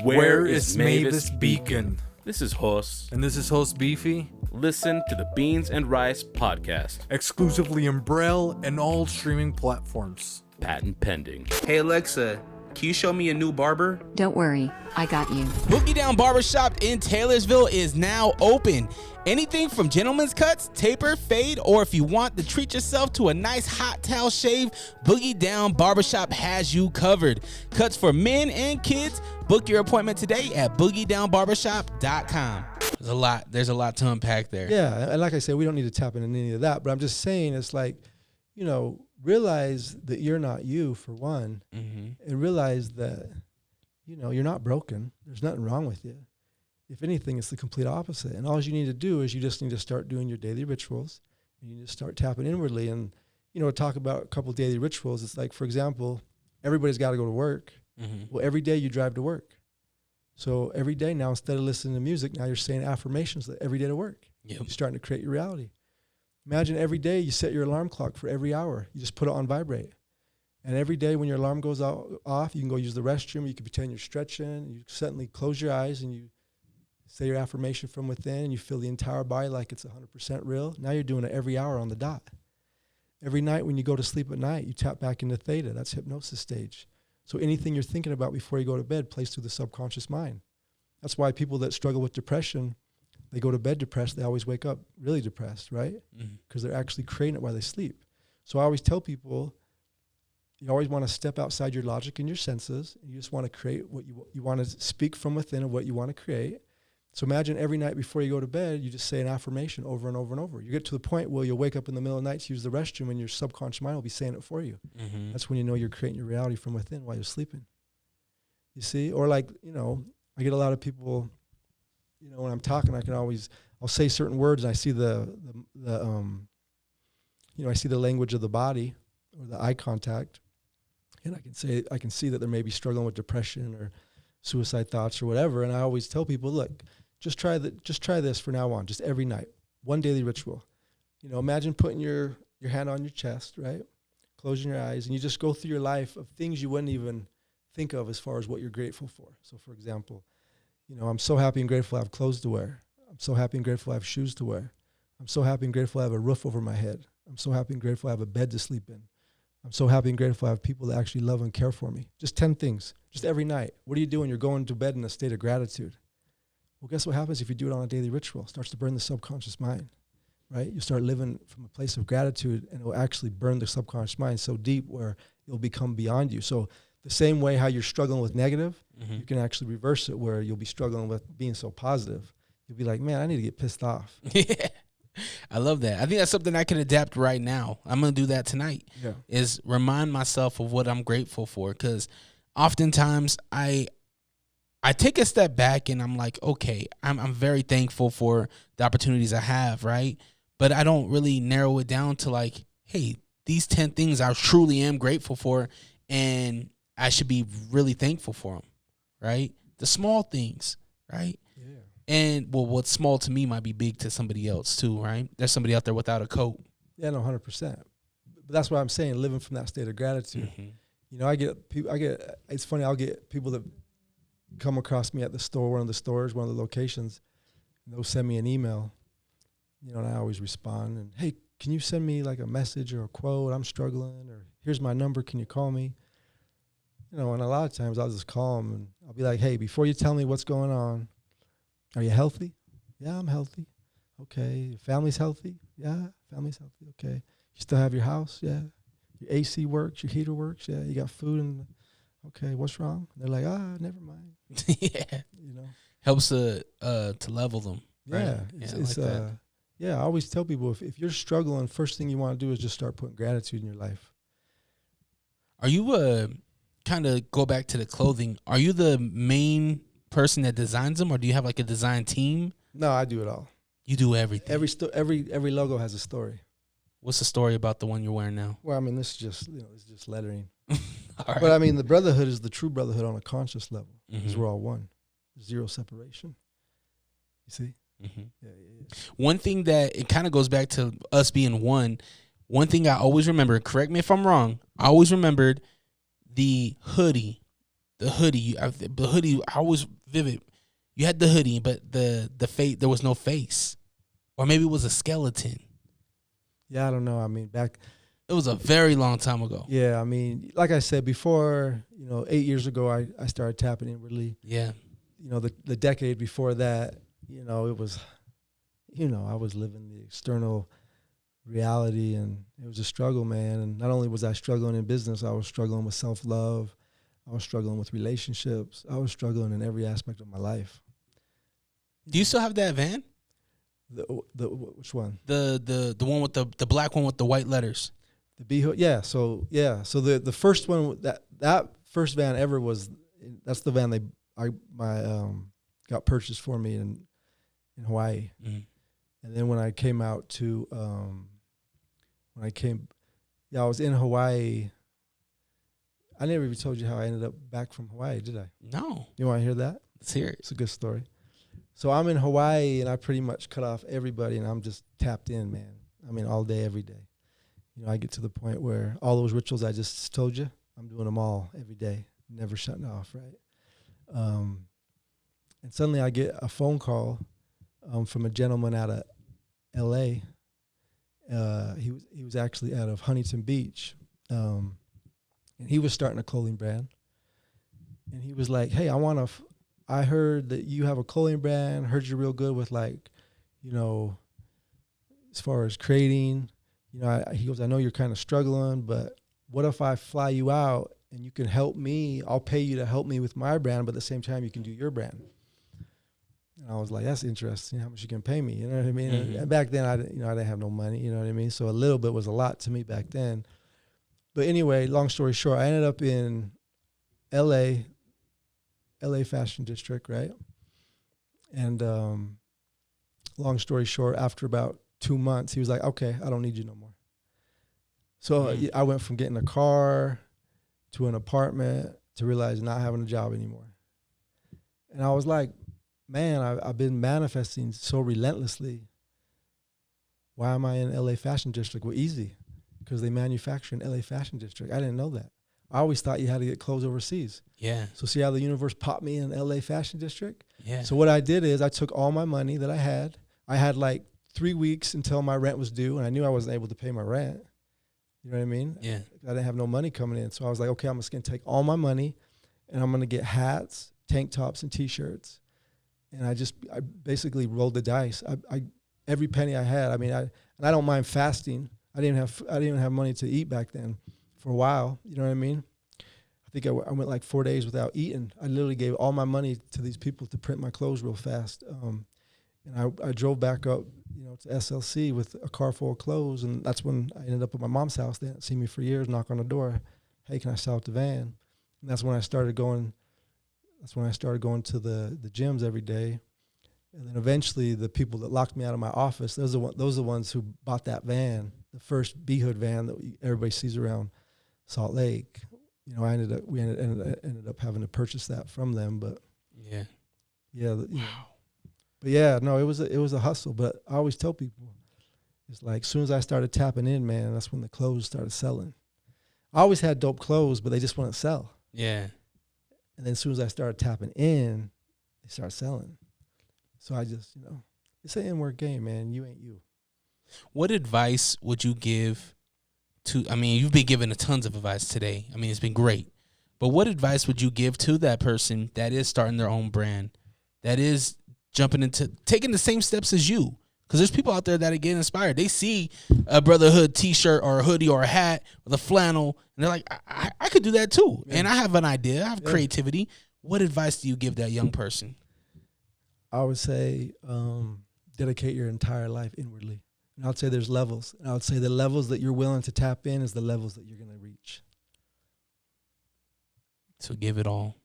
Where is Mavis Beacon? This is Hos. And this is host Beefy. Listen to the Beans and Rice podcast. Exclusively in Braille and all streaming platforms. Patent pending. Hey Alexa, can you show me a new barber? Don't worry, I got you. Boogie Down Barbershop in Taylorsville is now open. Anything from gentleman's cuts, taper, fade, or if you want to treat yourself to a nice hot towel shave, Boogie Down Barbershop has you covered. Cuts for men and kids. Book your appointment today at boogiedownbarbershop.com. There's a lot to unpack there. Yeah, and like I said, we don't need to tap into any of that, but I'm just saying it's like, you know, realize that you're not you, for one, and realize that, you know, you're not broken. There's nothing wrong with you. If anything, it's the complete opposite. And all you need to do is you just need to start doing your daily rituals. And you just start tapping inwardly. And, you know, talk about a couple of daily rituals. It's like, for example, everybody's got to go to work. Well, every day you drive to work. So every day now, instead of listening to music, now you're saying affirmations every day to work. Yep. You're starting to create your reality. Imagine every day you set your alarm clock for every hour. You just put it on vibrate. And every day when your alarm goes off, you can go use the restroom. You can pretend you're stretching. You suddenly close your eyes and you say your affirmation from within, and you feel the entire body like it's 100% real. Now you're doing it every hour on the dot. Every night when you go to sleep at night, you tap back into theta. That's hypnosis stage. So anything you're thinking about before you go to bed plays through the subconscious mind. That's why people that struggle with depression, they go to bed depressed, they always wake up really depressed, right? Because they're actually creating it while they sleep. So I always tell people, you always want to step outside your logic and your senses. You just want to create what you want to speak from within of what you want to create. So imagine every night before you go to bed, you just say an affirmation over and over and over. You get to the point where you'll wake up in the middle of the night to use the restroom and your subconscious mind will be saying it for you. That's when you know you're creating your reality from within while you're sleeping. You see? Or like, you know, I get a lot of people, you know, when I'm talking, I'll say certain words and I see I see the language of the body or the eye contact. And I can see that they may be struggling with depression or suicide thoughts or whatever. And I always tell people, look, just try this for now on, just every night, one daily ritual. You know, imagine putting your hand on your chest, right? Closing your eyes, and you just go through your life of things you wouldn't even think of as far as what you're grateful for. So for example, you know, I'm so happy and grateful I have clothes to wear. I'm so happy and grateful I have shoes to wear. I'm so happy and grateful I have a roof over my head. I'm so happy and grateful I have a bed to sleep in. I'm so happy and grateful I have people that actually love and care for me. Just 10 things, just every night. What are you doing? You're going to bed in a state of gratitude. Well, guess what happens if you do it on a daily ritual? It starts to burn the subconscious mind, right? You start living from a place of gratitude, and it will actually burn the subconscious mind so deep where it'll become beyond you. So the same way how you're struggling with negative, you can actually reverse it where you'll be struggling with being so positive. You'll be like, man, I need to get pissed off. Yeah. I love that. I think that's something I can adapt right now. I'm going to do that tonight. Yeah. Is remind myself of what I'm grateful for, because oftentimes I take a step back and I'm like, okay, I'm very thankful for the opportunities I have, right? But I don't really narrow it down to like, hey, these 10 things I truly am grateful for, and I should be really thankful for them, right? The small things, right? Yeah. And well, what's small to me might be big to somebody else too, right? There's somebody out there without a coat. Yeah, no, 100%. But that's what I'm saying, living from that state of gratitude. You know, it's funny, I'll get people that come across me at the store, one of the locations, and they'll send me an email, you know, and I always respond, and hey, can you send me like a message or a quote? I'm struggling, or here's my number, can you call me? You know, and a lot of times I'll just call them and I'll be like, hey, before you tell me what's going on, are you healthy? Yeah, I'm healthy. Okay. Your family's healthy? Yeah, family's healthy. Okay. You still have your house? Yeah. Your AC works? Your heater works? Yeah. You got food? Okay, what's wrong? And they're like, never mind. Yeah. You know? Helps to level them. Yeah. Right? I always tell people, if you're struggling, first thing you want to do is just start putting gratitude in your life. Are you kind of go back to the clothing? Are you the main person that designs them, or do you have like a design team? No, I do it all. You do everything. Every logo has a story. What's the story about the one you're wearing now? Well, I mean, this is just lettering. All right. But I mean, the brotherhood is the true brotherhood on a conscious level, because we're all one. Zero separation. You see? One thing that it kind of goes back to us being one. One thing I always remember, correct me if I'm wrong, I always remembered the hoodie. The hoodie, I always vivid. You had the hoodie, but the face, there was no face. Or maybe it was a skeleton. Yeah, I don't know. I mean, back. It was a very long time ago. Yeah, I mean, like I said before, 8 years ago, I started tapping inwardly. Yeah. The decade before that, it was, I was living the external reality, and it was a struggle, man. And not only was I struggling in business, I was struggling with self-love. I was struggling with relationships. I was struggling in every aspect of my life. Do you still have that van? Which one? The one with the black one with the white letters. The B-hood. Yeah. So the first one, that first van ever that's the van got purchased for me in Hawaii. Mm. And then when I came out to I was in Hawaii. I never even told you how I ended up back from Hawaii, did I? No. You want to hear that? Let's hear it. It's a good story. So I'm in Hawaii, and I pretty much cut off everybody, and I'm just tapped in, man. I mean, all day, every day. I get to the point where all those rituals I just told you, I'm doing them all every day, never shutting off, right? And suddenly I get a phone call from a gentleman out of L.A. He was actually out of Huntington Beach, and he was starting a clothing brand. And he was like, "Hey, I heard that you have a clothing brand. Heard you're real good with as far as creating. He goes, I know you're kind of struggling, but what if I fly you out and you can help me? I'll pay you to help me with my brand, but at the same time you can do your brand." And I was like, "That's interesting. How much you can pay me?" You know what I mean? Mm-hmm. And back then I didn't have no money. You know what I mean? So a little bit was a lot to me back then. But anyway, long story short, I ended up in LA Fashion District, right? And long story short, after about 2 months, he was like, "Okay, I don't need you no more." So I went from getting a car to an apartment to realize not having a job anymore. And I was like, man, I've been manifesting so relentlessly. Why am I in LA Fashion District? Well, easy, because they manufacture in LA Fashion District. I didn't know that. I always thought you had to get clothes overseas. Yeah. So see how the universe popped me in LA Fashion District? Yeah. So what I did is I took all my money that I had like 3 weeks until my rent was due, and I knew I wasn't able to pay my rent. You know what I mean? Yeah. I didn't have no money coming in. So I was like, okay, I'm just going to take all my money, and I'm going to get hats, tank tops, and T-shirts. And I basically rolled the dice. I every penny I had. I mean, I don't mind fasting. I didn't even have money to eat back then for a while. You know what I mean? I think I went like 4 days without eating. I literally gave all my money to these people to print my clothes real fast. And I drove back up, to SLC with a car full of clothes, and that's when I ended up at my mom's house. They hadn't seen me for years. Knock on the door, "Hey, can I sell out the van?" And that's when I started going. That's when I started going to the gyms every day, and then eventually the people that locked me out of my office, those are the ones who bought that van, the first B-Hood van that everybody sees around Salt Lake. We ended up having to purchase that from them, but yeah. Wow. But yeah, no, it was a hustle. But I always tell people, it's like as soon as I started tapping in, man, that's when the clothes started selling. I always had dope clothes, but they just wouldn't sell. Yeah. And then as soon as I started tapping in, they started selling. So I just, it's an inward game, man. You ain't you. What advice would you give to, you've been giving a tons of advice today. It's been great. But what advice would you give to that person that is starting their own brand, that is jumping into taking the same steps as you? Because there's people out there that get inspired. They see a Brotherhood T-shirt or a hoodie or a hat with a flannel, and they're like, I could do that too. Yeah. And I have an idea. I have creativity. What advice do you give that young person? I would say dedicate your entire life inwardly. And I would say there's levels. And I would say the levels that you're willing to tap in is the levels that you're going to reach. So give it all.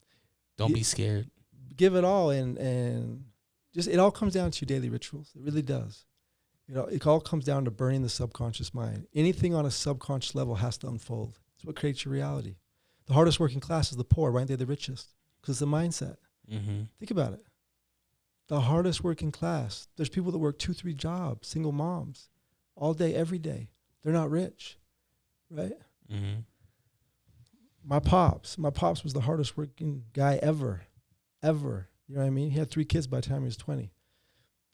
Don't be scared. Give it all, and just it all comes down to your daily rituals. It really does. It all comes down to burning the subconscious mind. Anything on a subconscious level has to unfold. It's what creates your reality. The hardest working class is the poor. Why aren't they the richest? Because it's the mindset. Mm-hmm. Think about it. The hardest working class. There's people that work 2-3 jobs, single moms, all day, every day. They're not rich, right? Mm-hmm. My pops was the hardest working guy ever. You know what I mean? He had 3 kids by the time he was 20.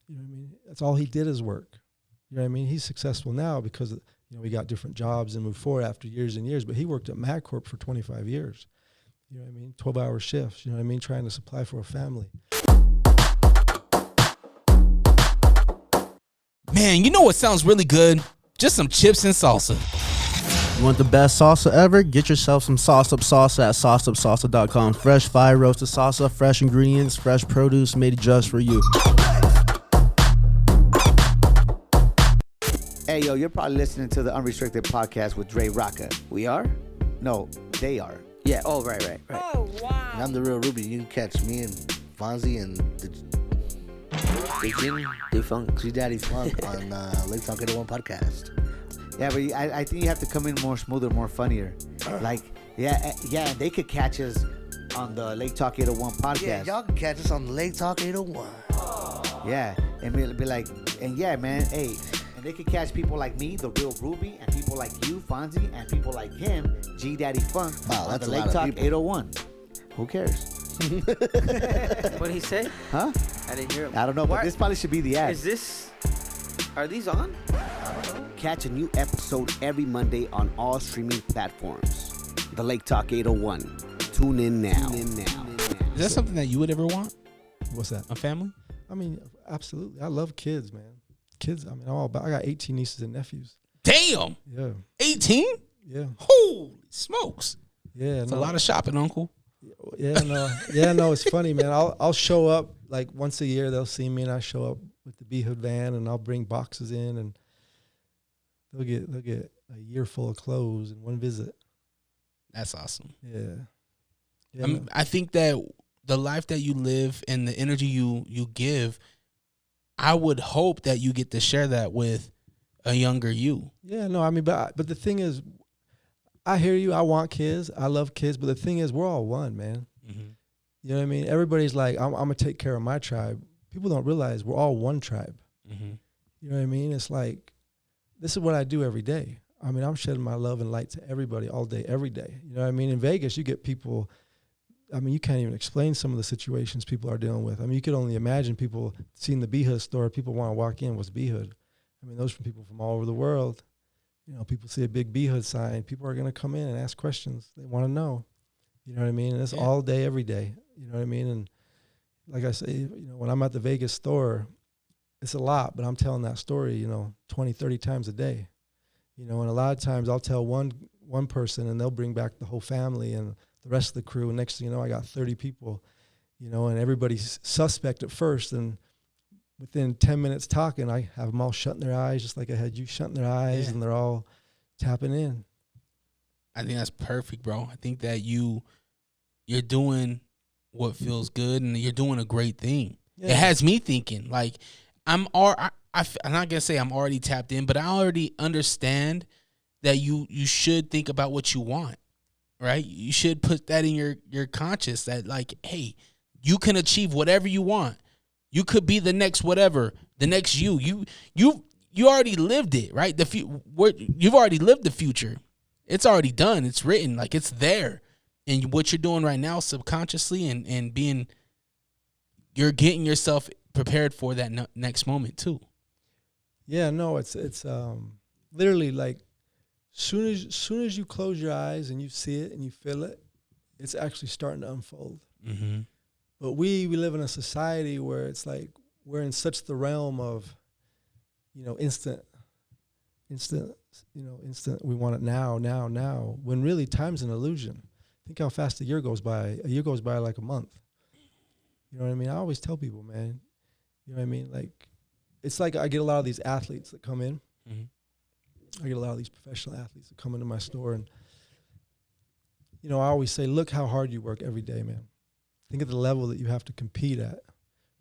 You know what I mean? That's all he did is work. You know what I mean? He's successful now because, we got different jobs and moved forward after years and years, but he worked at MagCorp for 25 years. You know what I mean? 12-hour shifts, you know what I mean? Trying to supply for a family. Man, you know what sounds really good? Just some chips and salsa. You want the best salsa ever? Get yourself some Sauce Up Salsa at sauceupsalsa.com. Fresh fire roasted salsa, fresh ingredients, fresh produce made just for you. Hey, yo, you're probably listening to the Unrestricted podcast with DreRawka. We are? No, they are. Yeah. Oh, right. Oh, wow. And I'm the real Ruby. You can catch me and Fonzie and the Defunct. G Daddy Funk on Lake Talk 801 podcast. Yeah, but I think you have to come in more smoother, more funnier. Like, yeah, they could catch us on the Lake Talk 801 podcast. Yeah, y'all can catch us on the Lake Talk 801. Yeah, and be like, and yeah, man, hey. And they could catch people like me, the real Ruby, and people like you, Fonzie, and people like him, G Daddy Funk, on the Lake Talk 801. Who cares? What did he say? Huh? I didn't hear him. I don't know, but this probably should be the ad. Are these on? Catch a new episode every Monday on all streaming platforms. The Lake Talk 801. Tune in now. Is that something that you would ever want? What's that? A family? I mean, absolutely. I love kids, man. Kids, I mean, I got 18 nieces and nephews. Damn. Yeah. 18? Yeah. Holy smokes. Yeah. It's a lot of shopping, Uncle. Yeah, no, it's funny, man. I'll show up like once a year. They'll see me, and I show up with the B-Hood van, and I'll bring boxes in, and they'll get a year full of clothes in one visit. That's awesome. Yeah. I think that the life that you live and the energy you give, I would hope that you get to share that with a younger you. Yeah, no, I mean, but the thing is, I hear you. I want kids. I love kids. But the thing is, we're all one, man. Mm-hmm. You know what I mean? Everybody's like, I'm going to take care of my tribe. People don't realize we're all one tribe. Mm-hmm. You know what I mean? It's like, this is what I do every day. I mean, I'm shedding my love and light to everybody all day, every day. You know what I mean? In Vegas, you get people, I mean, you can't even explain some of the situations people are dealing with. I mean, you could only imagine people seeing the B-Hood store. People want to walk in, what's B-Hood? I mean, those are people from all over the world. You know, people see a big B-Hood sign. People are going to come in and ask questions. They want to know. You know what I mean? And it's all day, every day. You know what I mean? And like I say, you know, when I'm at the Vegas store, it's a lot, but I'm telling that story, 20, 30 times a day. You know, and a lot of times I'll tell one person and they'll bring back the whole family and the rest of the crew. And next thing you know, I got 30 people, and everybody's suspect at first. And within 10 minutes talking, I have them all shutting their eyes, just like I had you shutting their eyes, and they're all tapping in. I think that's perfect, bro. I think that you're doing what feels good, and you're doing a great thing. Yeah. It has me thinking, like, I'm not gonna say I'm already tapped in, but I already understand that you should think about what you want, right? You should put that in your conscious that, like, hey, you can achieve whatever you want. You could be the next whatever, the next you. You already lived it, right? You've already lived the future. It's already done. It's written, like, it's there. And what you're doing right now subconsciously and being, you're getting yourself prepared for that next moment too. Yeah, no, it's literally like soon as you close your eyes and you see it and you feel it, it's actually starting to unfold. Mm-hmm. But we live in a society where it's like we're in such the realm of, instant, we want it now, when really time's an illusion. Think how fast a year goes by. A year goes by like a month. You know what I mean? I always tell people, man, you know what I mean? Like, it's like I get a lot of these athletes that come in. Mm-hmm. I get a lot of these professional athletes that come into my store. And, I always say, look how hard you work every day, man. Think of the level that you have to compete at,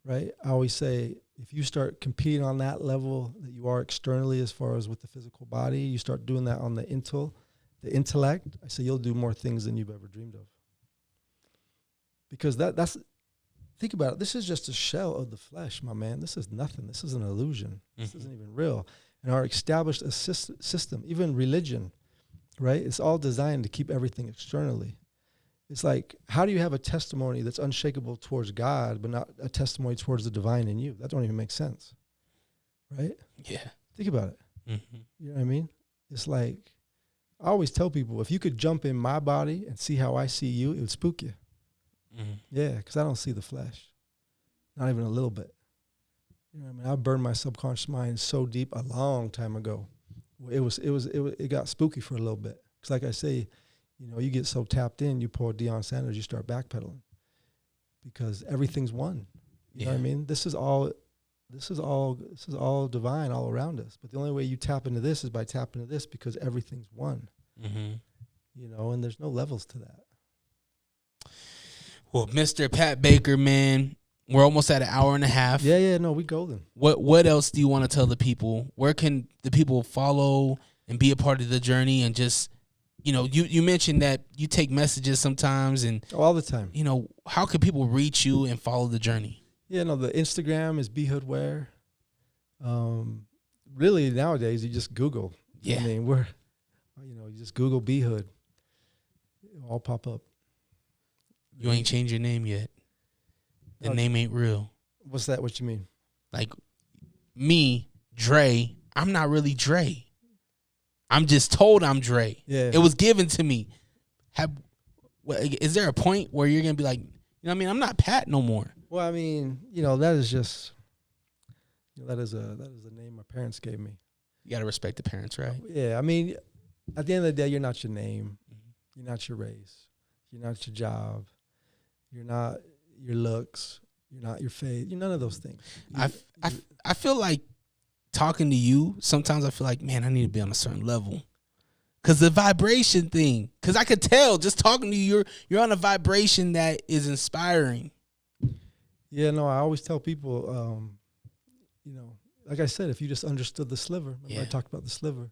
right? I always say, if you start competing on that level that you are externally as far as with the physical body, you start doing that on the intellect, I say you'll do more things than you've ever dreamed of. Because think about it. This is just a shell of the flesh, my man. This is nothing. This is an illusion. This isn't even real. And our established system, even religion, right? It's all designed to keep everything externally. It's like, how do you have a testimony that's unshakable towards God, but not a testimony towards the divine in you? That don't even make sense, right? Yeah. Think about it. You know what I mean? It's like, I always tell people, if you could jump in my body and see how I see you, it would spook you. Yeah, because I don't see the flesh, not even a little bit. You know what I mean? I burned my subconscious mind so deep a long time ago. It got spooky for a little bit. Because like I say, you know, you get so tapped in, you pour Deion Sanders, you start backpedaling because everything's one. You know what I mean? This is all divine all around us. But the only way you tap into this is by tapping into this because everything's one. You know, and there's no levels to that. Well, Mr. Pat Baker, man, we're almost at an hour and a half. Yeah, no, we golden. What else do you want to tell the people? Where can the people follow and be a part of the journey and just, you know, you mentioned that you take messages sometimes and all the time. You know, how can people reach you and follow the journey? Yeah, no, the Instagram is BHoodWear. Really nowadays you just Google. Yeah. I mean, you just Google BHood. It'll all pop up. You ain't changed your name yet. The name ain't real. What's that? What you mean? Like me, Dre, I'm not really Dre. I'm just told I'm Dre. Yeah. It was given to me. Is there a point where you're going to be like, you know what I mean? I'm not Pat no more. Well, I mean, you know, that is just, you know, that is a name my parents gave me. You got to respect the parents, right? Yeah. I mean, at the end of the day, you're not your name. You're not your race. You're not your job. You're not your looks. You're not your faith. You're none of those things. I feel like talking to you, sometimes I feel like, man, I need to be on a certain level. Because the vibration thing, because I could tell just talking to you, you're on a vibration that is inspiring. Yeah, no, I always tell people, you know, like I said, if you just understood the sliver, remember I talked about the sliver.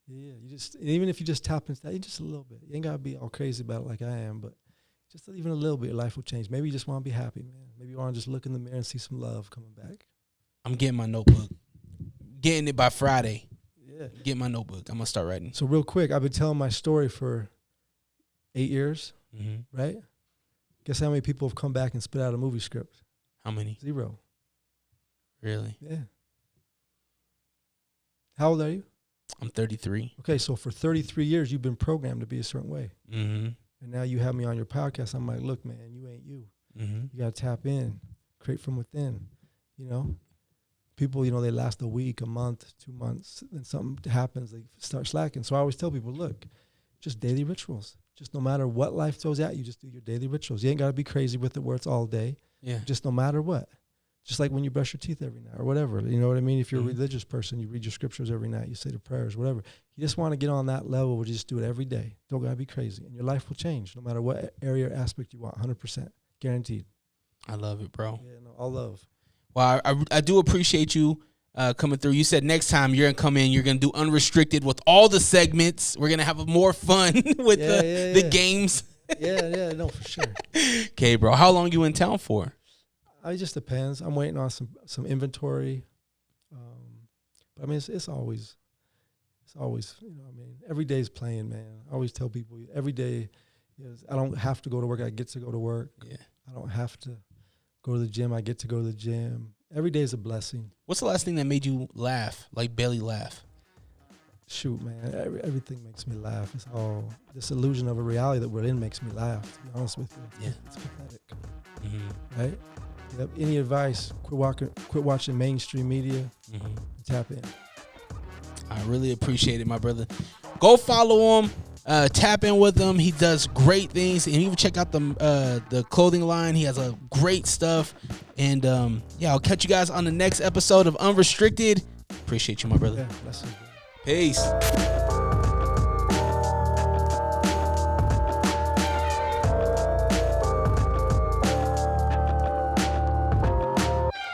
Yeah, you just, even if you just tap into that, just a little bit. You ain't got to be all crazy about it like I am, but just even a little bit, your life will change. Maybe you just want to be happy, man. Maybe you want to just look in the mirror and see some love coming back. I'm getting my notebook. Getting it by Friday. Yeah. Get my notebook. I'm going to start writing. So real quick, I've been telling my story for 8 years, right? Guess how many people have come back and spit out a movie script? How many? 0. Really? Yeah. How old are you? I'm 33. Okay, so for 33 years, you've been programmed to be a certain way. And now you have me on your podcast. I'm like, look, man, you ain't you. You got to tap in, create from within, you know? People, you know, they last a week, a month, 2 months, then something happens, they start slacking. So I always tell people, look, just daily rituals. Just no matter what life throws at you, just do your daily rituals. You ain't got to be crazy with it where it's all day. Yeah. Just no matter what. Just like when you brush your teeth every night or whatever. You know what I mean? If you're a religious person, you read your scriptures every night, you say the prayers, whatever. You just want to get on that level where you just do it every day. Don't got to be crazy. And your life will change no matter what area or aspect you want, 100%. Guaranteed. I love it, bro. Yeah, no, all love. Well, I do appreciate you coming through. You said next time you're going to come in, you're going to do Unrestricted with all the segments. We're going to have more fun with the games. Yeah, no, for sure. Okay, bro. How long you in town for? It just depends. I'm waiting on some inventory. But I mean, it's always, you know, I mean, every day's playing, man. I always tell people every day is, I don't have to go to work. I get to go to work. Yeah. I don't have to go to the gym. I get to go to the gym. Every day is a blessing. What's the last thing that made you laugh, like belly laugh? Shoot, man, everything makes me laugh. It's all this illusion of a reality that we're in makes me laugh, to be honest with you. Yeah. It's pathetic. Right? Yep. Any advice? Quit watching mainstream media. Tap in. I really appreciate it, my brother. Go follow him. Tap in with him. He does great things, and even check out the clothing line. He has a great stuff. And yeah, I'll catch you guys on the next episode of Unrestricted. Appreciate you, my brother. Yeah, Peace.